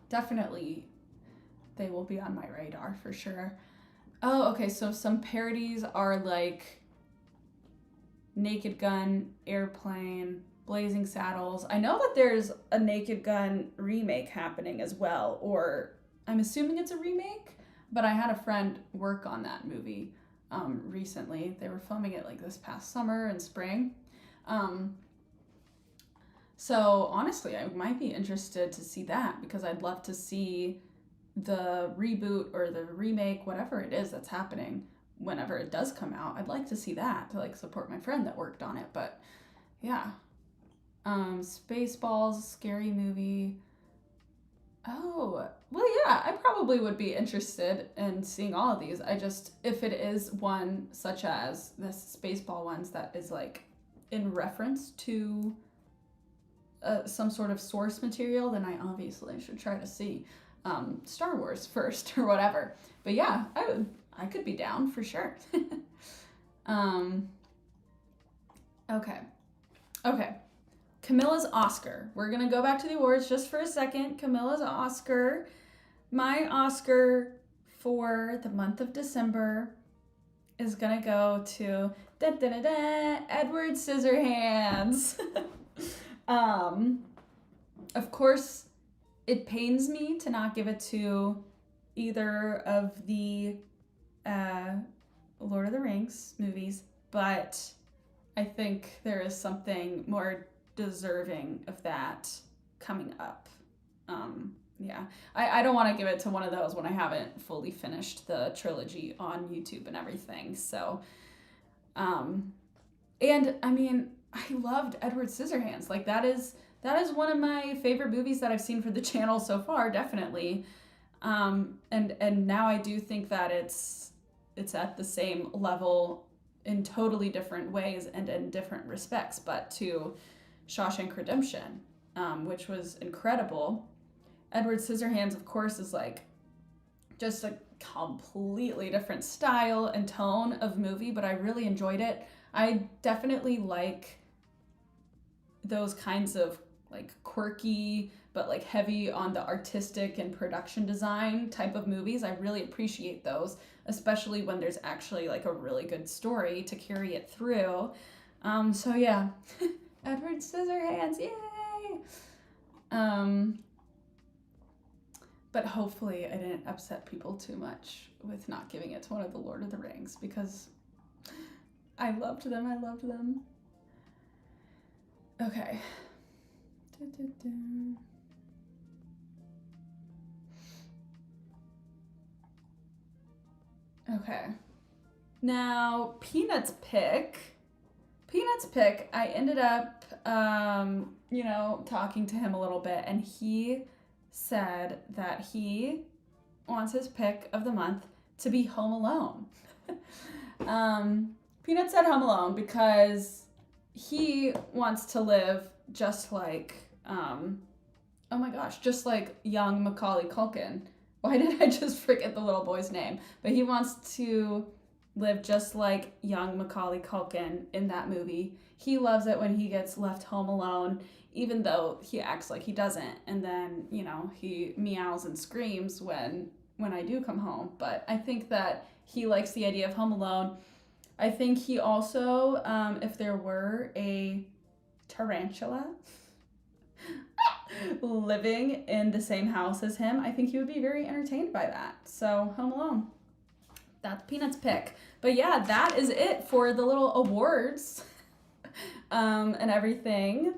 definitely they will be on my radar for sure. Oh, okay. So some parodies are like Naked Gun, Airplane, Blazing Saddles. I know that there's a Naked Gun remake happening as well, or I'm assuming it's a remake, but I had a friend work on that movie recently. They were filming it like this past summer and spring. So honestly, I might be interested to see that because I'd love to see the reboot or the remake, whatever it is that's happening whenever it does come out. I'd like to see that to like support my friend that worked on it. But yeah. Spaceballs, scary movie. Oh, well, yeah, I probably would be interested in seeing all of these. If it is one such as this Spaceball ones that is like in reference to some sort of source material, then I obviously should try to see Star Wars first or whatever. But yeah, I could be down for sure. Okay. Camilla's Oscar. We're going to go back to the awards just for a second. Camilla's Oscar. My Oscar for the month of December is going to go to Edward Scissorhands. Of course, it pains me to not give it to either of the Lord of the Rings movies, but I think there is something more deserving of that coming up. Yeah, I don't want to give it to one of those when I haven't fully finished the trilogy on YouTube and everything. So, and I mean, I loved Edward Scissorhands. Like that is one of my favorite movies that I've seen for the channel so far, definitely. And now I do think that it's at the same level in totally different ways and in different respects, but to Shawshank Redemption, which was incredible. Edward Scissorhands, of course, is like just a completely different style and tone of movie, but I really enjoyed it. I definitely like those kinds of like quirky but like heavy on the artistic and production design type of movies. I really appreciate those, especially when there's actually like a really good story to carry it through. So yeah, Edward Scissorhands, yay! But hopefully I didn't upset people too much with not giving it to one of the Lord of the Rings because I loved them. Okay. Okay. Now, Peanut's pick, I ended up, talking to him a little bit, and he said that he wants his pick of the month to be Home Alone. Peanut said Home Alone because he wants to live just like, just like young Macaulay Culkin. Why did I just forget the little boy's name? But he wants to live just like young Macaulay Culkin in that movie. He loves it when he gets left home alone, even though he acts like he doesn't. And then, he meows and screams when I do come home. But I think that he likes the idea of Home Alone. I think he also, if there were a tarantula, living in the same house as him, I think he would be very entertained by that. So, Home Alone. That's Peanut's pick. But yeah, that is it for the little awards and everything.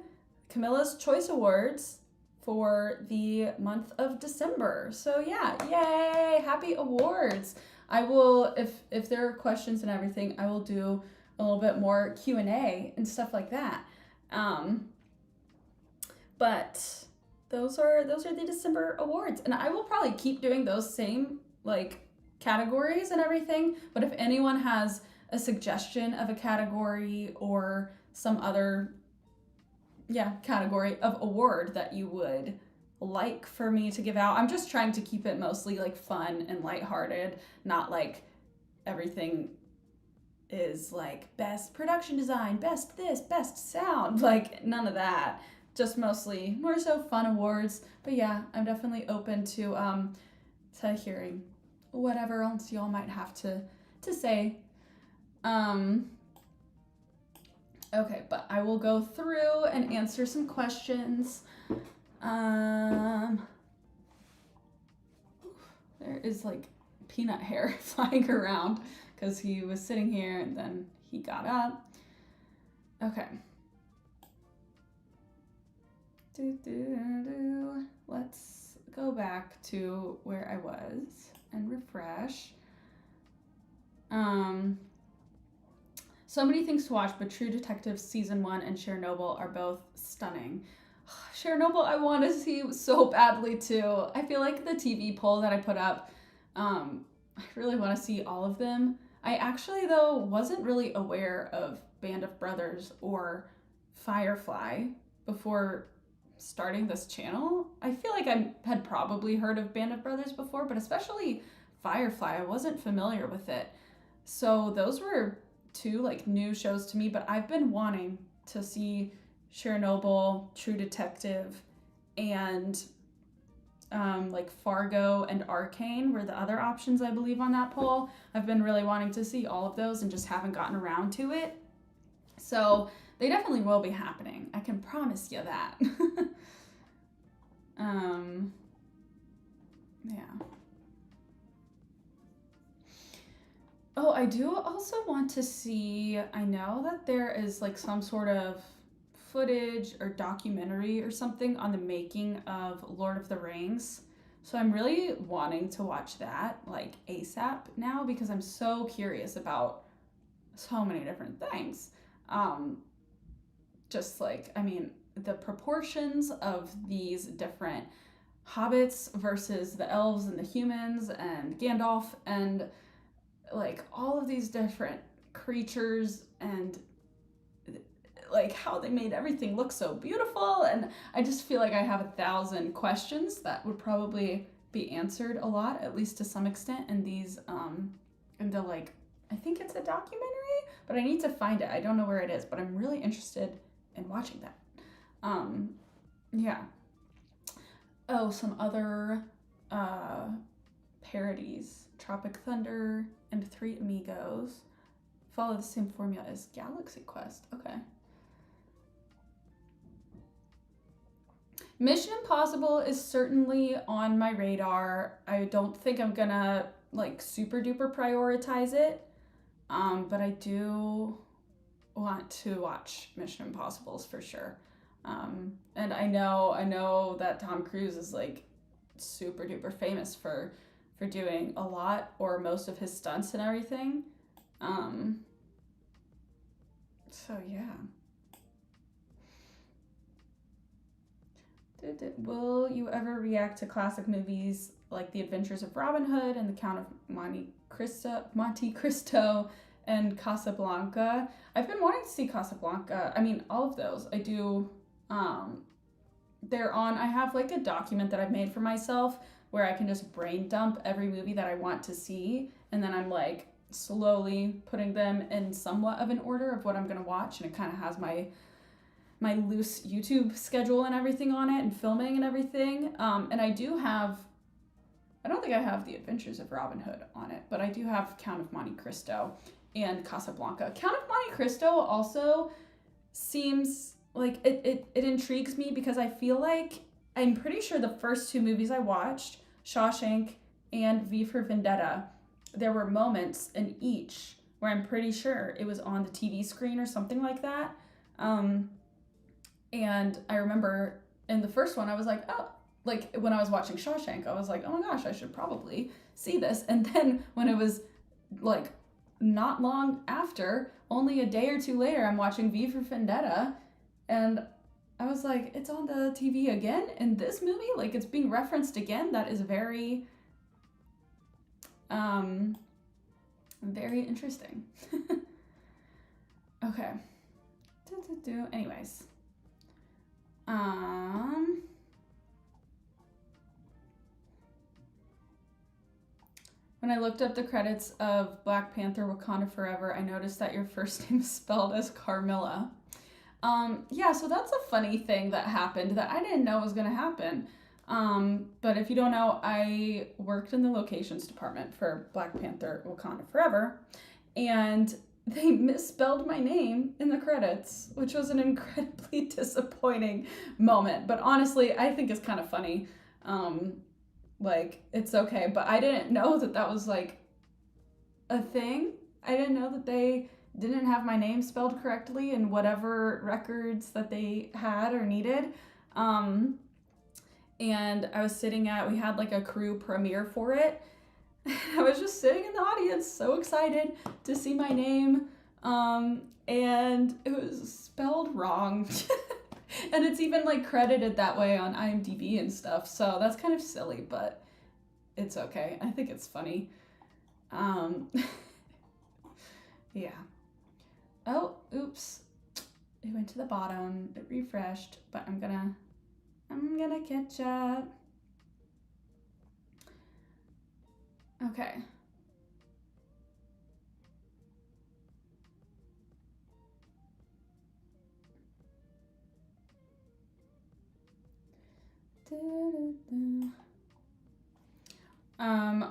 Camilla's Choice Awards for the month of December. So yeah, yay! Happy awards. I will, if there are questions and everything, I will do a little bit more Q&A and stuff like that. But those are the December awards, and I will probably keep doing those same like categories and everything. But if anyone has a suggestion of a category or some other category of award that you would like for me to give out, I'm just trying to keep it mostly like fun and lighthearted, not like everything is like best production design, best this, best sound, like none of that. Just mostly more so fun awards. But yeah, I'm definitely open to hearing whatever else y'all might have to say. Okay, but I will go through and answer some questions. There is like peanut hair flying around because he was sitting here and then he got up. Okay. Let's go back to where I was and refresh. So many things to watch, but True Detective Season 1 and Chernobyl are both stunning. Chernobyl I want to see so badly too. I feel like the TV poll that I put up, I really want to see all of them. I actually, though, wasn't really aware of Band of Brothers or Firefly before starting this channel. I feel like I had probably heard of Band of Brothers before, but especially Firefly, I wasn't familiar with it. So those were two like new shows to me, but I've been wanting to see Chernobyl, True Detective, and like Fargo and Arcane were the other options I believe on that poll. I've been really wanting to see all of those and just haven't gotten around to it. So they definitely will be happening. I can promise you that. Yeah. Oh, I do also want to see, I know that there is like some sort of footage or documentary or something on the making of Lord of the Rings. So I'm really wanting to watch that like ASAP now because I'm so curious about so many different things. Just like, I mean, the proportions of these different hobbits versus the elves and the humans and Gandalf and like all of these different creatures and like how they made everything look so beautiful. And I just feel like I have 1,000 questions that would probably be answered a lot, at least to some extent, in these in the like, I think it's a documentary, but I need to find it. I don't know where it is, but I'm really interested in watching that. Yeah. Oh, some other parodies. Tropic Thunder and Three Amigos follow the same formula as Galaxy Quest. Okay. Mission Impossible is certainly on my radar. I don't think I'm gonna like super duper prioritize it, but I do want to watch Mission Impossibles for sure. And I know that Tom Cruise is like super duper famous for doing a lot or most of his stunts and everything. So yeah. Will you ever react to classic movies like The Adventures of Robin Hood and The Count of Monte Cristo and Casablanca? I've been wanting to see Casablanca. I mean, all of those. I do. They're on. I have like a document that I've made for myself where I can just brain dump every movie that I want to see, and then I'm like slowly putting them in somewhat of an order of what I'm gonna watch, and it kind of has my loose YouTube schedule and everything on it, and filming and everything. And I do have, I don't think I have The Adventures of Robin Hood on it, but I do have Count of Monte Cristo and Casablanca. Count of Monte Cristo also seems like it intrigues me because I feel like I'm pretty sure the first two movies I watched, Shawshank and V for Vendetta, there were moments in each where I'm pretty sure it was on the TV screen or something like that. Um, and I remember in the first one, I was like, oh, like when I was watching Shawshank, I was like, oh my gosh, I should probably see this. And then when it was like not long after, only a day or two later, I'm watching V for Vendetta, and I was like, it's on the TV again in this movie? Like it's being referenced again? That is very, um, very interesting. Okay. Anyways. Um, when I looked up the credits of Black Panther Wakanda Forever, I noticed that your first name is spelled as Carmilla. Yeah, so that's a funny thing that happened that I didn't know was going to happen. But if you don't know, I worked in the locations department for Black Panther Wakanda Forever, and they misspelled my name in the credits, which was an incredibly disappointing moment. But honestly, I think it's kind of funny. Like, it's okay. But I didn't know that that was like a thing. I didn't know that they didn't have my name spelled correctly in whatever records that they had or needed. And I was we had like a crew premiere for it. I was just sitting in the audience, so excited to see my name. And it was spelled wrong. And it's even like credited that way on IMDb and stuff. So that's kind of silly, but it's okay. I think it's funny. Yeah. Oh, oops. It went to the bottom. It refreshed, but I'm gonna catch up. Okay.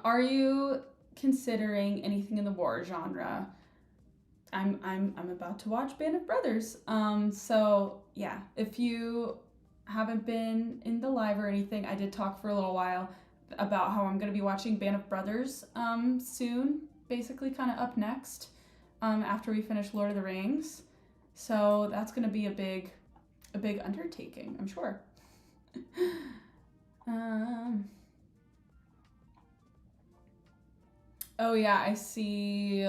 Are you considering anything in the war genre? I'm about to watch Band of Brothers. So yeah, if you haven't been in the live or anything, I did talk for a little while about how I'm gonna be watching Band of Brothers soon, basically kind of up next, after we finish Lord of the Rings. So that's gonna be a big undertaking, I'm sure. Oh yeah, I see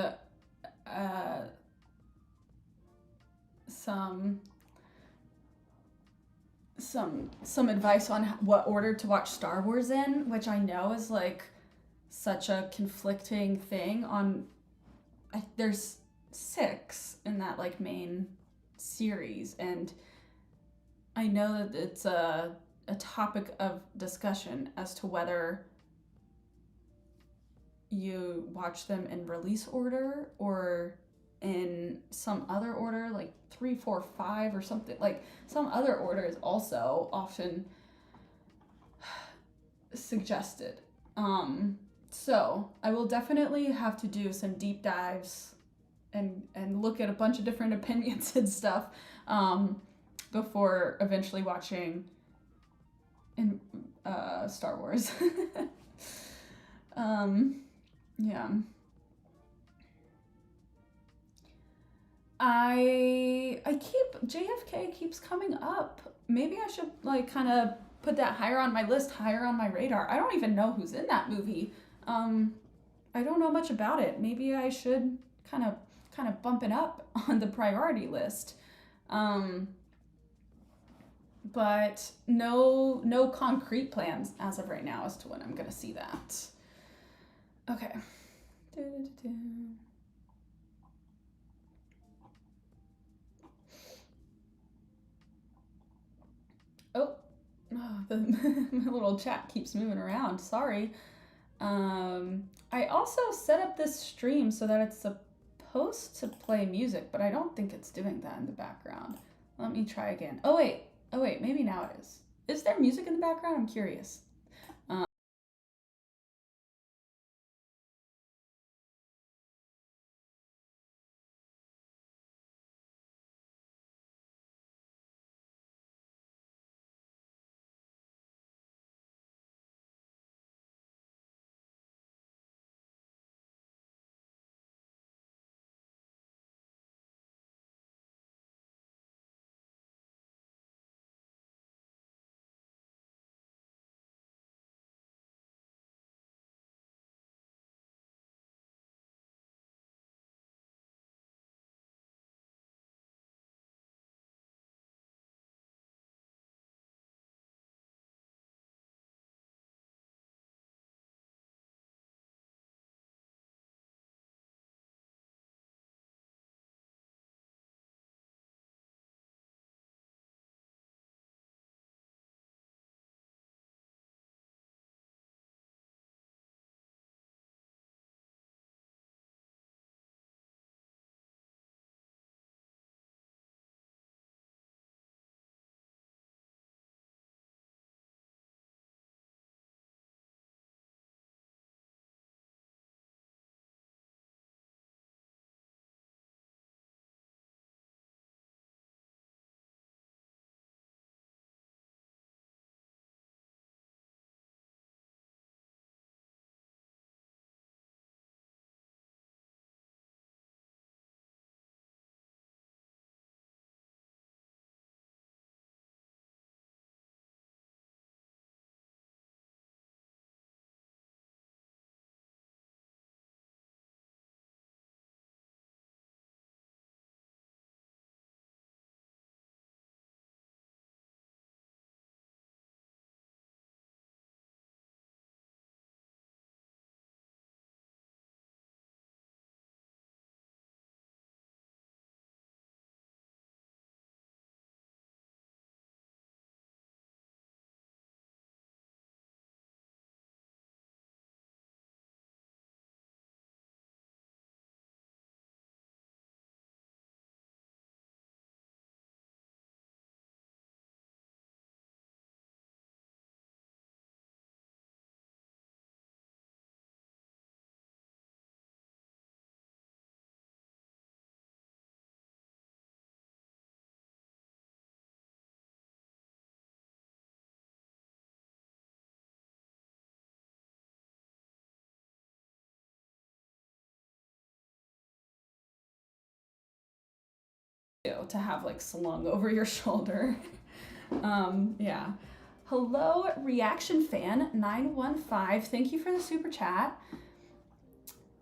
some advice on what order to watch Star Wars in, which I know is like such a conflicting thing. There's 6 in that like main series, and I know that it's a topic of discussion as to whether you watch them in release order or in some other order, like 3, 4, 5 or something. Like some other order is also often suggested. So I will definitely have to do some deep dives and look at a bunch of different opinions and stuff before eventually watching in Star Wars. Yeah. I keep JFK keeps coming up. Maybe I should like kind of put that higher on my list, higher on my radar. I don't even know who's in that movie. I don't know much about it. Maybe I should kind of bump it up on the priority list. But no concrete plans as of right now as to when I'm gonna see that. Okay. Oh, my little chat keeps moving around. Sorry. I also set up this stream so that it's supposed to play music, but I don't think it's doing that in the background. Let me try again. Oh wait, maybe now it is. Is there music in the background? I'm curious. to have like slung over your shoulder. Yeah. Hello, Reaction Fan 915. Thank you for the super chat.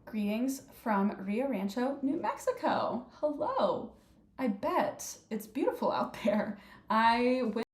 Greetings from Rio Rancho, New Mexico. Hello. I bet it's beautiful out there. I went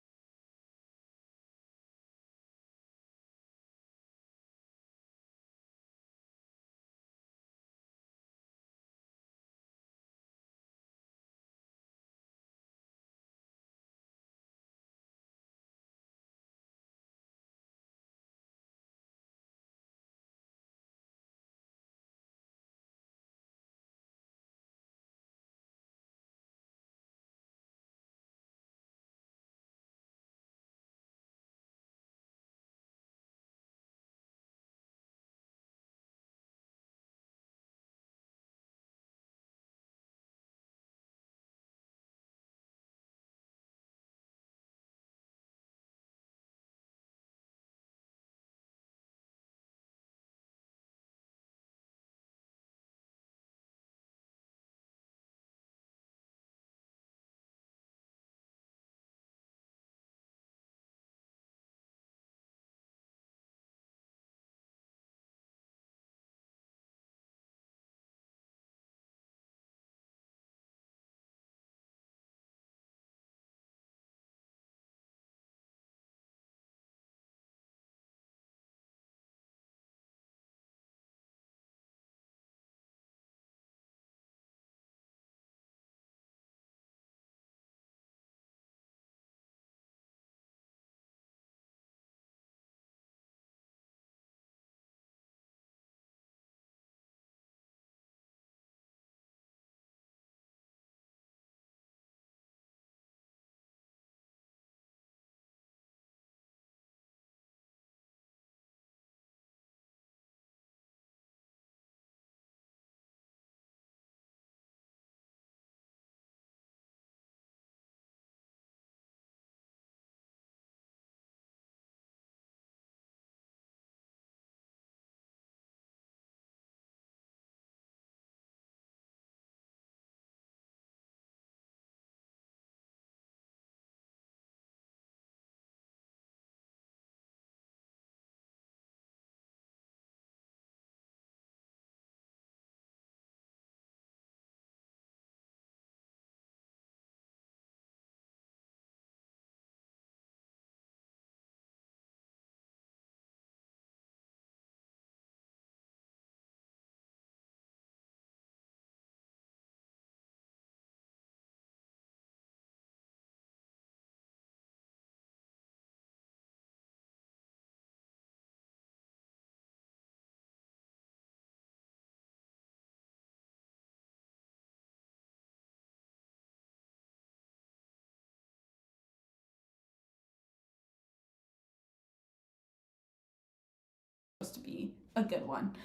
to be a good one,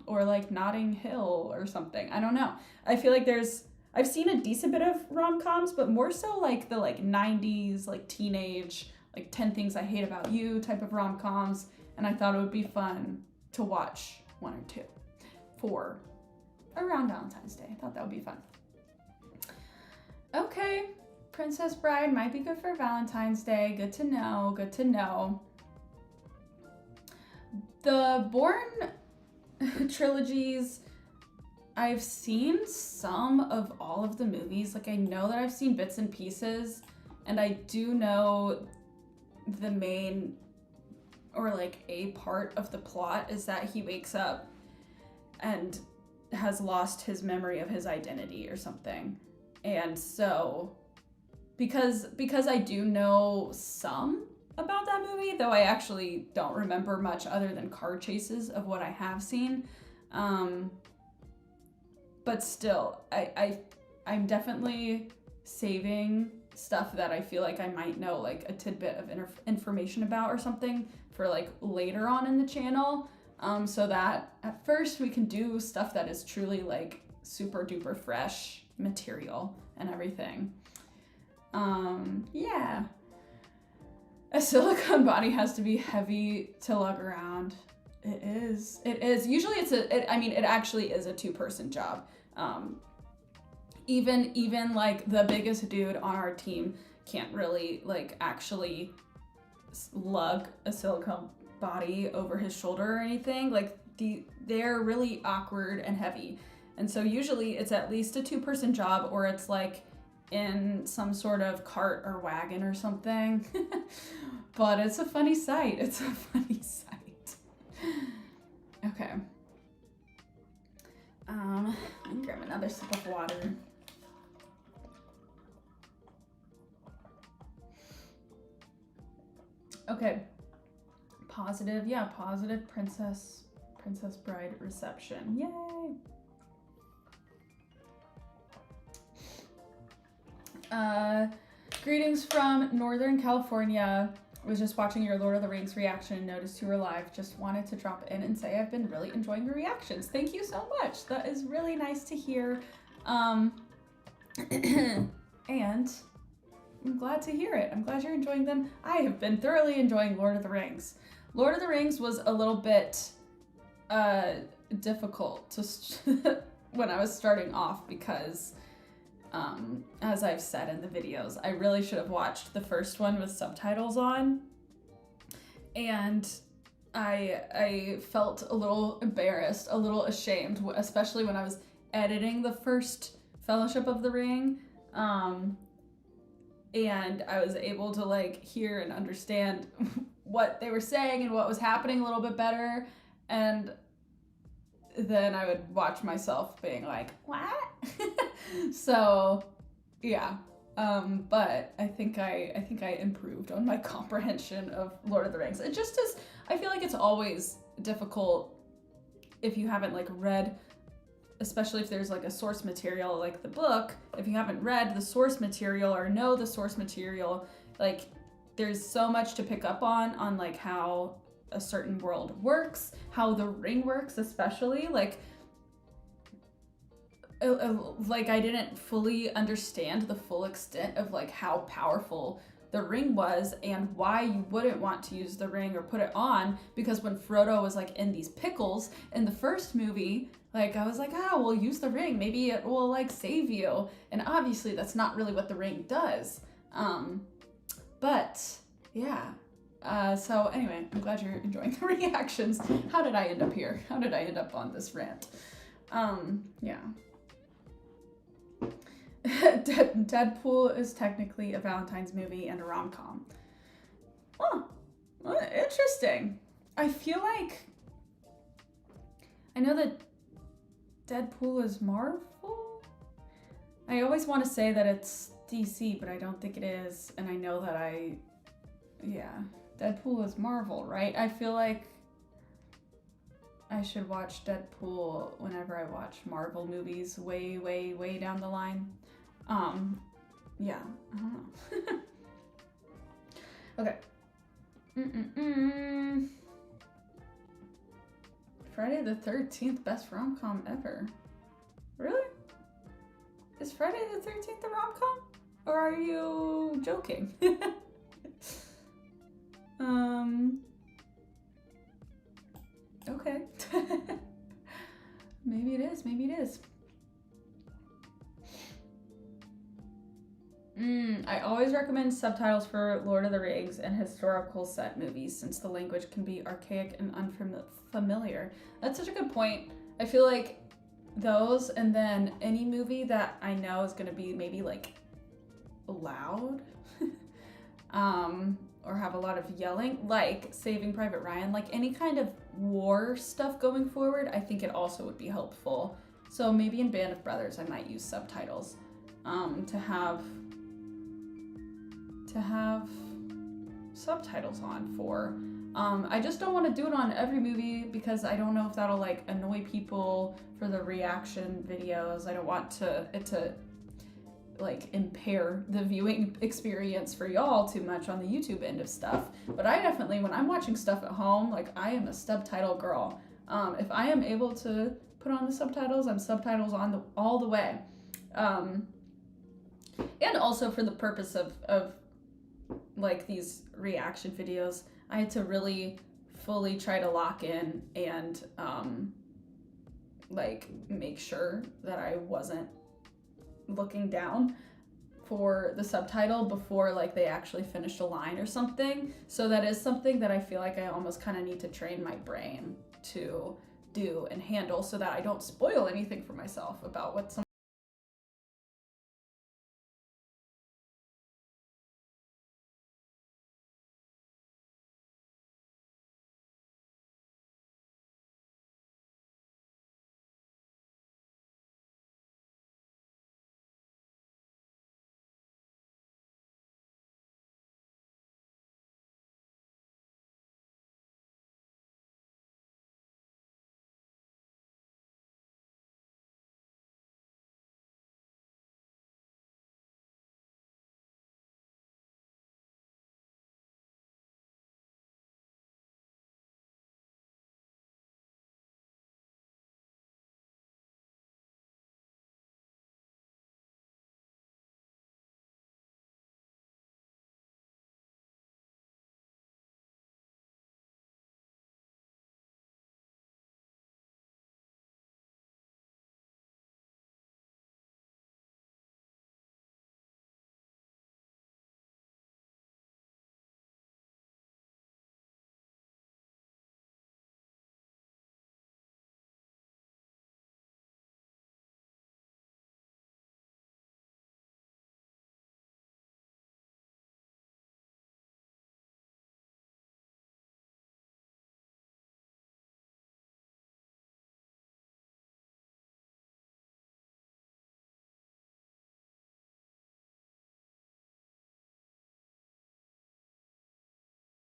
or like Notting Hill or something. I don't know. I feel like I've seen a decent bit of rom-coms, but more so like the like 90s, like teenage, like 10 Things I Hate About You type of rom-coms, and I thought it would be fun to watch one or two for around Valentine's Day. I thought that would be fun. Okay, Princess Bride might be good for Valentine's Day. Good to know, good to know. The Bourne trilogies, I've seen some of all of the movies. Like, I know that I've seen bits and pieces, and I do know the main, or like a part of the plot is that he wakes up and has lost his memory of his identity or something. And so, because I do know some about that movie, though I actually don't remember much other than car chases of what I have seen. But still, I'm definitely saving stuff that I feel like I might know, like a tidbit of information about or something for like later on in the channel, so that at first we can do stuff that is truly like super duper fresh material and everything. Yeah. A silicone body has to be heavy to lug around. It is. It is. Usually it actually is a two-person job. Even like the biggest dude on our team can't really like actually lug a silicone body over his shoulder or anything. Like they're really awkward and heavy. And so usually it's at least a 2-person job, or it's like in some sort of cart or wagon or something. But it's a funny sight. It's a funny sight. Okay. Let me grab another sip of water. Okay. Positive, yeah, positive princess bride reception. Yay! Greetings from Northern California. Was just watching your Lord of the Rings reaction and noticed you were live. Just wanted to drop in and say I've been really enjoying your reactions. Thank you so much. That is really nice to hear. And I'm glad to hear it. I'm glad you're enjoying them. I have been thoroughly enjoying Lord of the Rings. Lord of the Rings was a little bit difficult to when I was starting off because as I've said in the videos, I really should have watched the first one with subtitles on. And I felt a little embarrassed, a little ashamed, especially when I was editing the first Fellowship of the Ring. And I was able to like hear and understand what they were saying and what was happening a little bit better. And then I would watch myself being like, what? So yeah. But I think I improved on my comprehension of Lord of the Rings. It just is, I feel like it's always difficult if you haven't like read, especially if there's like a source material like the book, if you haven't read the source material or know the source material, like there's so much to pick up on like how a certain world works, how the ring works, especially like I didn't fully understand the full extent of like how powerful the ring was and why you wouldn't want to use the ring or put it on, because when Frodo was like in these pickles in the first movie, like I was like, oh, we'll use the ring, maybe it will like save you, and obviously that's not really what the ring does. But yeah. So anyway, I'm glad you're enjoying the reactions. How did I end up here? How did I end up on this rant? Yeah. Deadpool is technically a Valentine's movie and a rom-com. Oh, interesting. I feel like I know that Deadpool is Marvel. I always want to say that it's DC, but I don't think it is. And I know that Deadpool is Marvel, right? I feel like I should watch Deadpool whenever I watch Marvel movies way, way, way down the line. Yeah, I don't know. Okay. Friday the 13th, best rom-com ever. Really? Is Friday the 13th a rom-com? Or are you joking? Okay. Maybe it is, maybe it is. I always recommend subtitles for Lord of the Rings and historical set movies since the language can be archaic and unfamiliar. That's such a good point. I feel like those, and then any movie that I know is going to be maybe like loud or have a lot of yelling, like Saving Private Ryan, like any kind of war stuff going forward, I think it also would be helpful. So maybe in Band of Brothers I might use subtitles to have subtitles on for. I just don't want to do it on every movie because I don't know if that'll like annoy people for the reaction videos. I don't want it to like impair the viewing experience for y'all too much on the YouTube end of stuff. But I definitely, when I'm watching stuff at home, like I am a subtitle girl. If I am able to put on the subtitles, I'm subtitles on all the way. And also for the purpose of like these reaction videos, I had to really fully try to lock in and like make sure that I wasn't looking down for the subtitle before like they actually finished a line or something. So that is something that I feel like I almost kind of need to train my brain to do and handle so that I don't spoil anything for myself about what some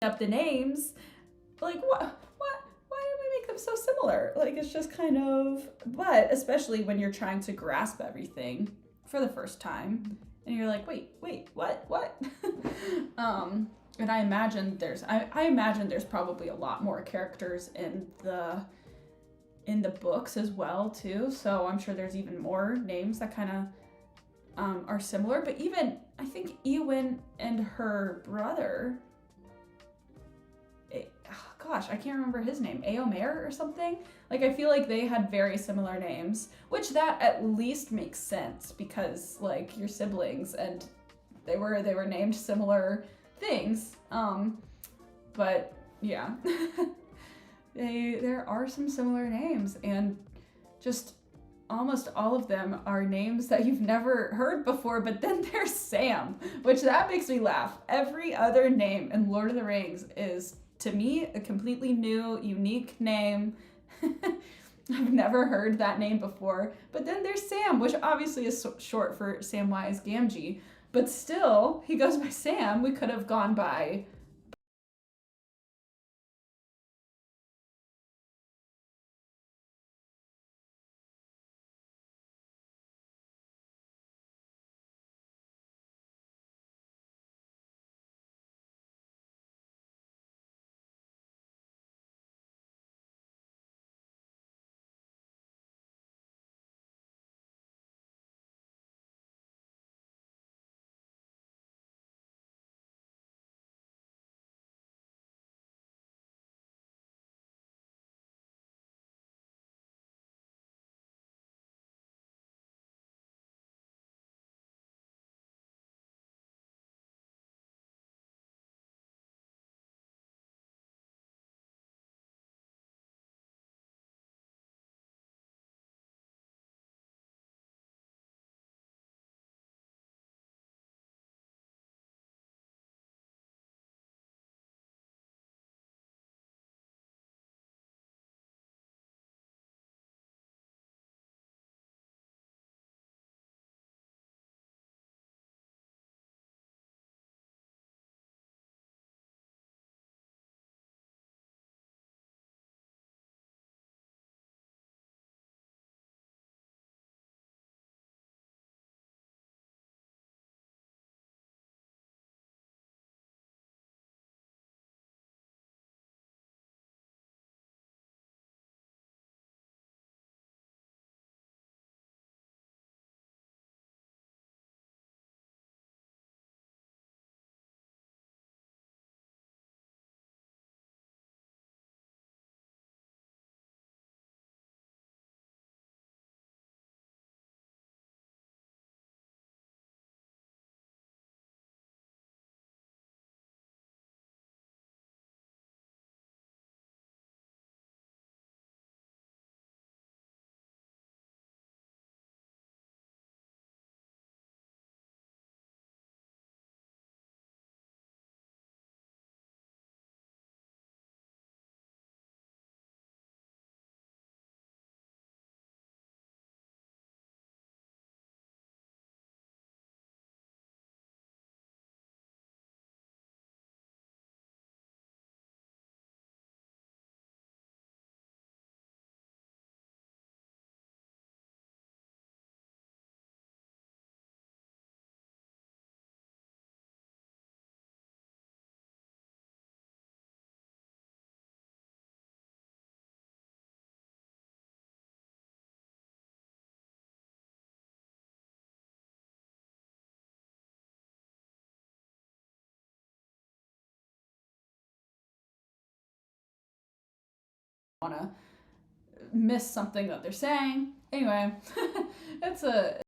up the names, like what why did we make them so similar? Like it's just kind of, but especially when you're trying to grasp everything for the first time and you're like, wait, what? And I imagine there's probably a lot more characters in the books as well too. So I'm sure there's even more names that kind of are similar. But even I think Eowyn and her brother, gosh, I can't remember his name, Eomer or something. Like I feel like they had very similar names, which that at least makes sense because like your siblings and they were named similar things. But yeah. There are some similar names, and just almost all of them are names that you've never heard before. But then there's Sam, which that makes me laugh. Every other name in Lord of the Rings is, to me, a completely new, unique name. I've never heard that name before. But then there's Sam, which obviously is short for Samwise Gamgee. But still, he goes by Sam. We could have gone by want to miss something that they're saying. Anyway, it's a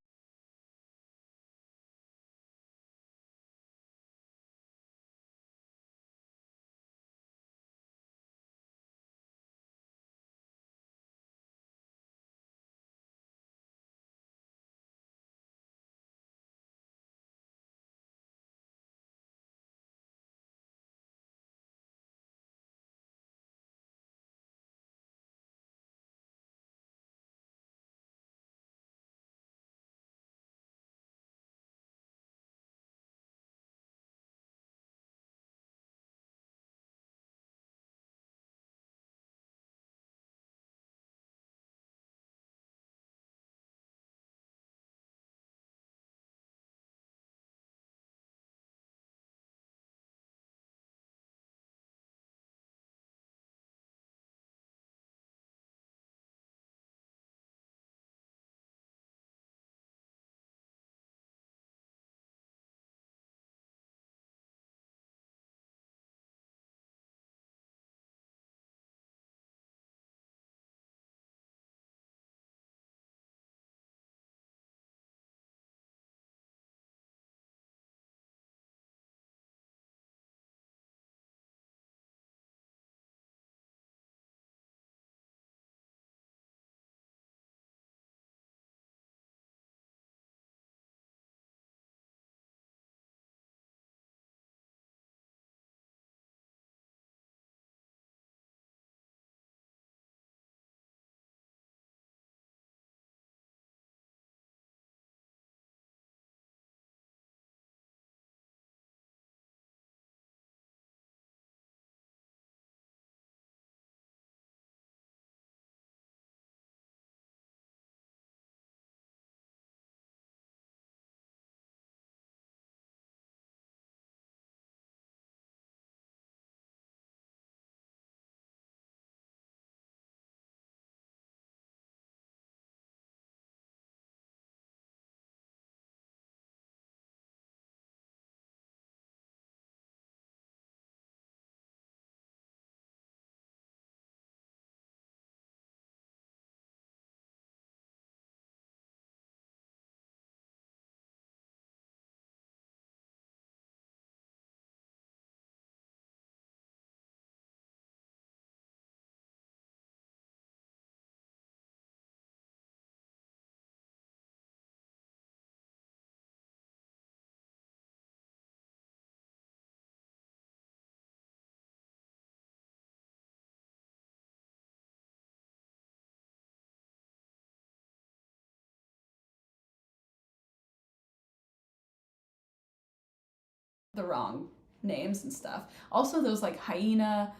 the wrong names and stuff. Also, those like hyena,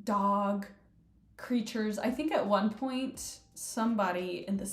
dog creatures. I think at one point somebody in the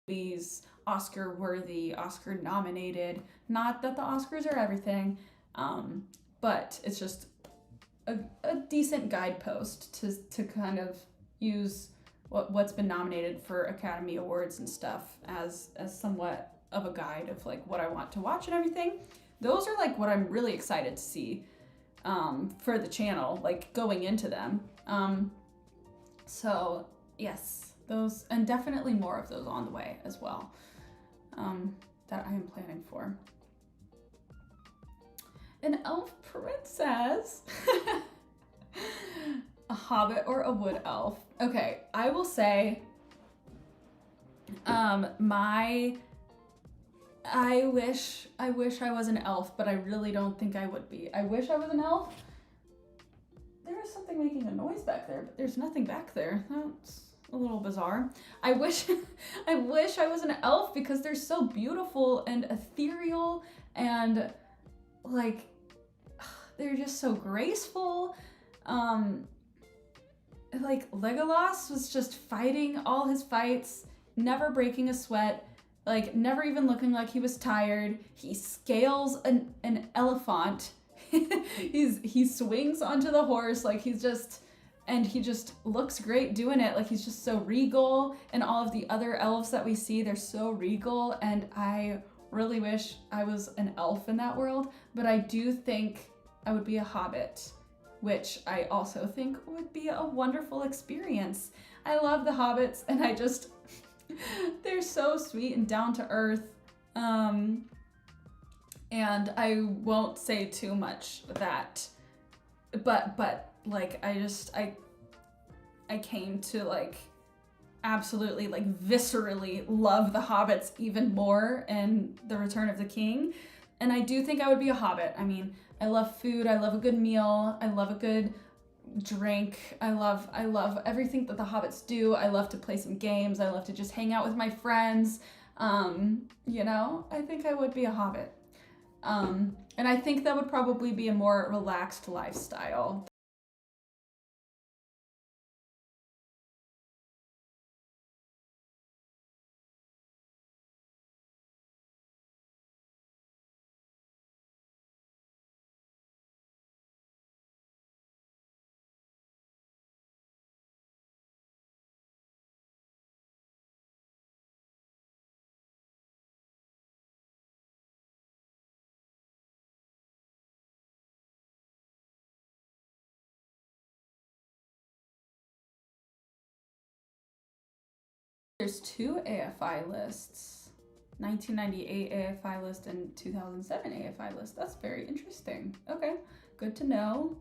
movies, Oscar worthy, Oscar nominated. Not that the Oscars are everything, but it's just a decent guidepost to kind of use what's been nominated for Academy Awards and stuff as somewhat of a guide of like what I want to watch and everything. Those are like what I'm really excited to see for the channel, like going into them. So yes, those, and definitely more of those on the way as well, that I am planning for. An elf princess. A hobbit or a wood elf? Okay, I will say, I wish I was an elf, but I really don't think I would be. I wish I was an elf. There is something making a noise back there, but there's nothing back there. That's a little bizarre. I wish I was an elf because they're so beautiful and ethereal and like they're just so graceful. Like Legolas was just fighting all his fights, never breaking a sweat, like never even looking like he was tired. He scales an elephant. He swings onto the horse like he just looks great doing it. Like he's just so regal, and all of the other elves that we see, they're so regal, and I really wish I was an elf in that world, but I do think I would be a hobbit, which I also think would be a wonderful experience. I love the hobbits, and I just, they're so sweet and down to earth. And I won't say too much of that, but like, I came to like absolutely like viscerally love the hobbits even more in The Return of the King. And I do think I would be a hobbit. I mean, I love food, I love a good meal, I love a good drink, I love everything that the hobbits do. I love to play some games, I love to just hang out with my friends. You know, I think I would be a hobbit. And I think that would probably be a more relaxed lifestyle. There's two AFI lists, 1998 AFI list and 2007 AFI list. That's very interesting. Okay, good to know.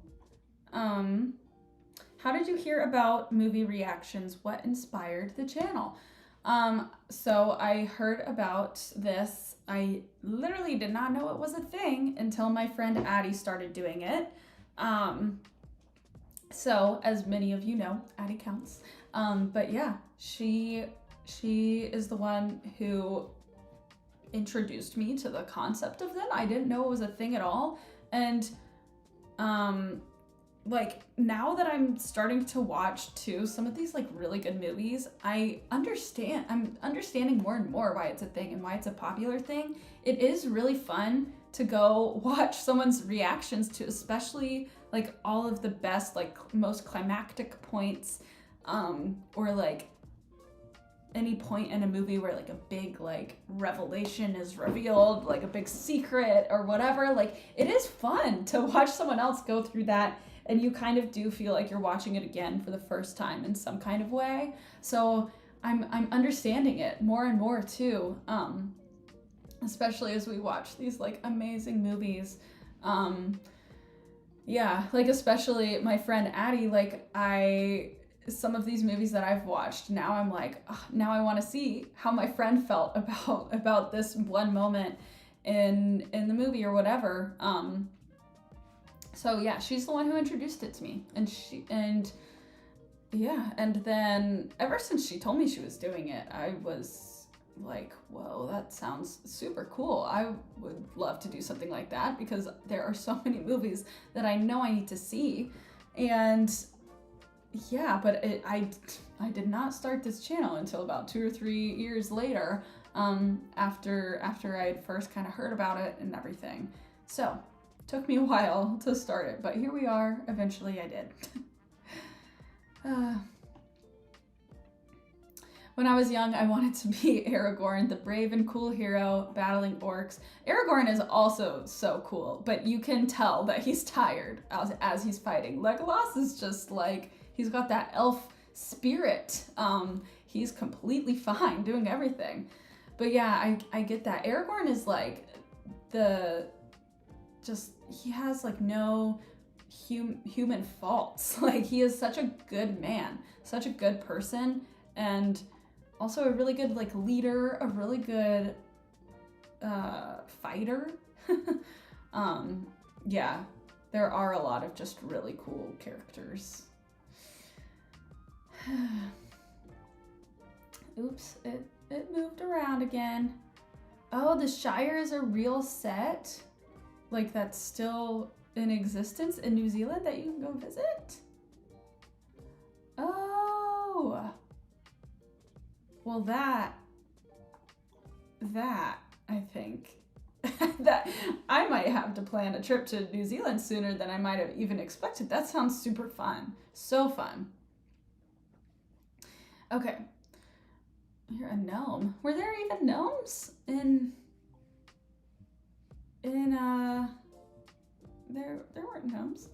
How did you hear about movie reactions? What inspired the channel? So I heard about this. I literally did not know it was a thing until my friend Addie started doing it. So as many of you know, Addie counts. But yeah, she is the one who introduced me to the concept of them. I didn't know it was a thing at all. And like now that I'm starting to watch too some of these like really good movies, I'm understanding more and more why it's a thing and why it's a popular thing. It is really fun to go watch someone's reactions to, especially like all of the best, like most climactic points, or like any point in a movie where like a big like revelation is revealed, like a big secret or whatever. Like it is fun to watch someone else go through that, and you kind of do feel like you're watching it again for the first time in some kind of way. So I'm understanding it more and more too, especially as we watch these like amazing movies. Yeah, like especially my friend Addie, like some of these movies that I've watched, now I'm like, oh, now I want to see how my friend felt about this one moment in the movie or whatever. So yeah, she's the one who introduced it to me, and then ever since she told me she was doing it, I was like, whoa, that sounds super cool. I would love to do something like that because there are so many movies that I know I need to see. And yeah, but I did not start this channel until about 2 or 3 years later, after I had first kind of heard about it and everything. So took me a while to start it, but here we are. Eventually, I did. When I was young, I wanted to be Aragorn, the brave and cool hero battling orcs. Aragorn is also so cool, but you can tell that he's tired as he's fighting. Legolas is just like, he's got that elf spirit. He's completely fine doing everything. But yeah, I get that. Aragorn is like he has like no human faults. Like, he is such a good man, such a good person, and also a really good like leader, a really good fighter. Yeah, there are a lot of just really cool characters. Oops, it moved around again. Oh, the Shire is a real set? Like, that's still in existence in New Zealand that you can go visit? Oh. Well, that I think that I might have to plan a trip to New Zealand sooner than I might have even expected. That sounds super fun. So fun. Okay. You're a gnome. Were there even gnomes in there weren't gnomes.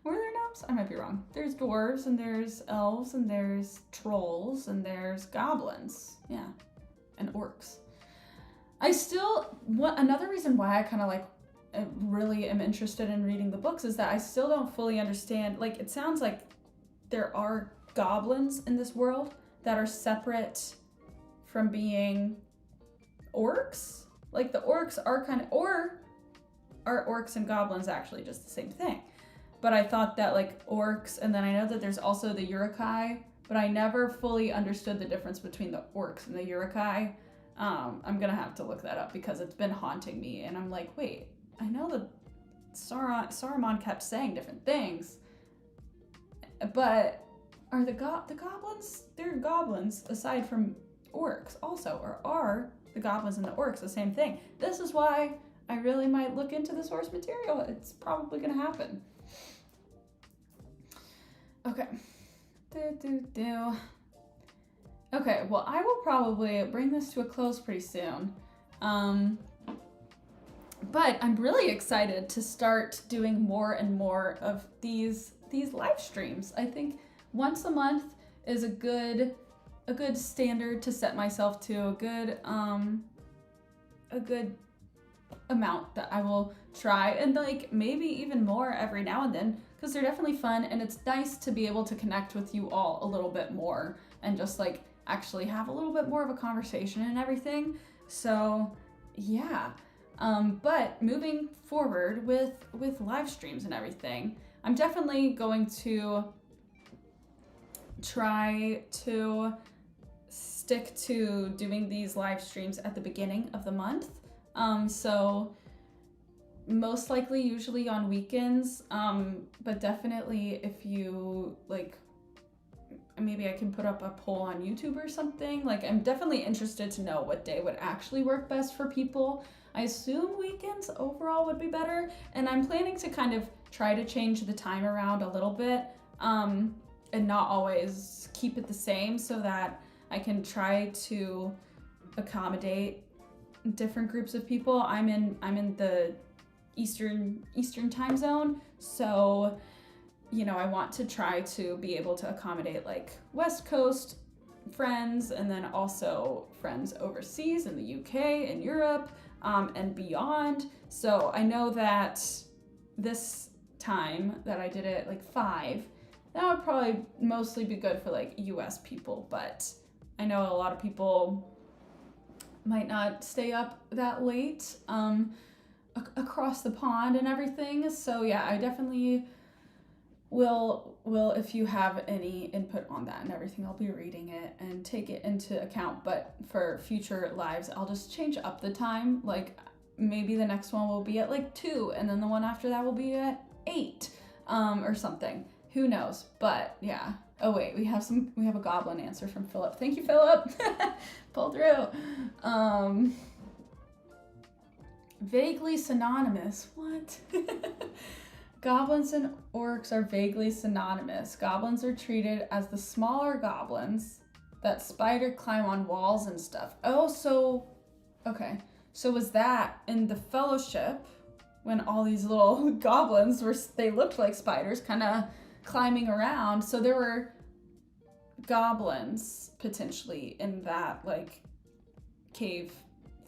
Were there gnomes? I might be wrong. There's dwarves, and there's elves, and there's trolls, and there's goblins. Yeah. And orcs. Another reason why I kind of like really am interested in reading the books is that I still don't fully understand. Like, it sounds like there are goblins in this world that are separate from being orcs. Like, the orcs are or are orcs and goblins actually just the same thing? But I thought that like orcs, and then I know that there's also the Uruk-hai, but I never fully understood the difference between the orcs and the Uruk-hai. I'm gonna have to look that up because it's been haunting me, and I'm like, wait, I know that Saruman kept saying different things, but are the goblins? They're goblins aside from orcs also, or are the goblins and the orcs the same thing? This is why I really might look into the source material. It's probably gonna happen. Okay. Okay, well, I will probably bring this to a close pretty soon. But I'm really excited to start doing more and more of these live streams. I think once a month is a good standard to set myself to, a good amount that I will try, and like maybe even more every now and then, because they're definitely fun, and it's nice to be able to connect with you all a little bit more and just like actually have a little bit more of a conversation and everything. So yeah, but moving forward with live streams and everything, I'm definitely going to try to stick to doing these live streams at the beginning of the month. So most likely usually on weekends, but definitely if you like, maybe I can put up a poll on YouTube or something. Like, I'm definitely interested to know what day would actually work best for people. I assume weekends overall would be better, and I'm planning to kind of try to change the time around a little bit, and not always keep it the same, so that I can try to accommodate different groups of people. I'm in the Eastern time zone, so you know, I want to try to be able to accommodate like West Coast friends, and then also friends overseas in the UK and Europe, and beyond. So I know that this time that I did it like 5, that would probably mostly be good for like US people, but I know a lot of people might not stay up that late across the pond and everything. So yeah, I definitely will, if you have any input on that and everything, I'll be reading it and take it into account. But for future lives, I'll just change up the time. Like, maybe the next one will be at like 2, and then the one after that will be at 8, or something. Who knows? But yeah. Oh wait, we have a goblin answer from Philip. Thank you, Philip. Pull through. Vaguely synonymous. What? Goblins and orcs are vaguely synonymous. Goblins are treated as the smaller goblins that spider climb on walls and stuff. Oh, so okay. So was that in the Fellowship when all these little goblins they looked like spiders kind of climbing around. So there were goblins potentially in that like cave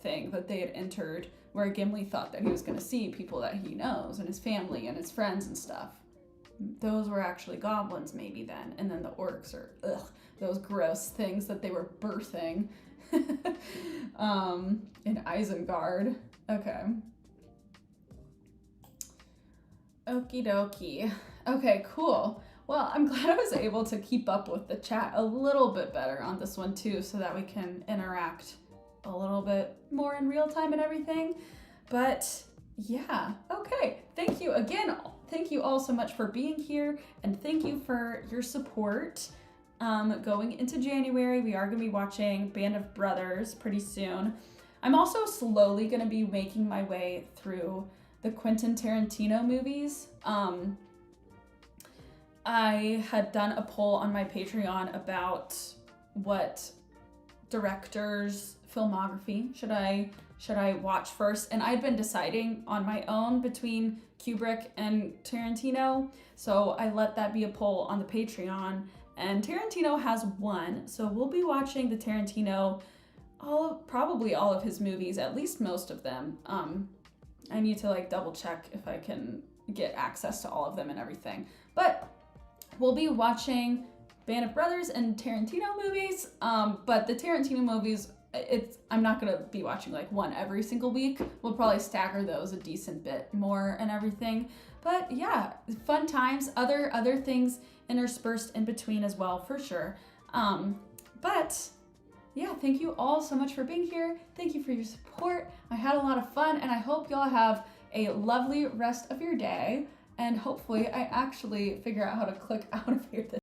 thing that they had entered, where Gimli thought that he was going to see people that he knows and his family and his friends and stuff. Those were actually goblins maybe then. And then the orcs are, those gross things that they were birthing in Isengard. Okay. Okie dokie. Okay, cool. Well, I'm glad I was able to keep up with the chat a little bit better on this one too, so that we can interact a little bit more in real time and everything. But yeah, okay. Thank you again. Thank you all so much for being here, and thank you for your support. Going into January, we are going to be watching Band of Brothers pretty soon. I'm also slowly going to be making my way through the Quentin Tarantino movies. I had done a poll on my Patreon about what director's filmography should I watch first, and I'd been deciding on my own between Kubrick and Tarantino, so I let that be a poll on the Patreon, and Tarantino has won. So we'll be watching the Tarantino, probably all of his movies, at least most of them. I need to like double check if I can get access to all of them and everything, but we'll be watching Band of Brothers and Tarantino movies, but the Tarantino movies, I'm not gonna be watching like one every single week. We'll probably stagger those a decent bit more and everything. But yeah, fun times, other things interspersed in between as well, for sure. But yeah, thank you all so much for being here. Thank you for your support. I had a lot of fun, and I hope y'all have a lovely rest of your day. And hopefully I actually figure out how to click out of here this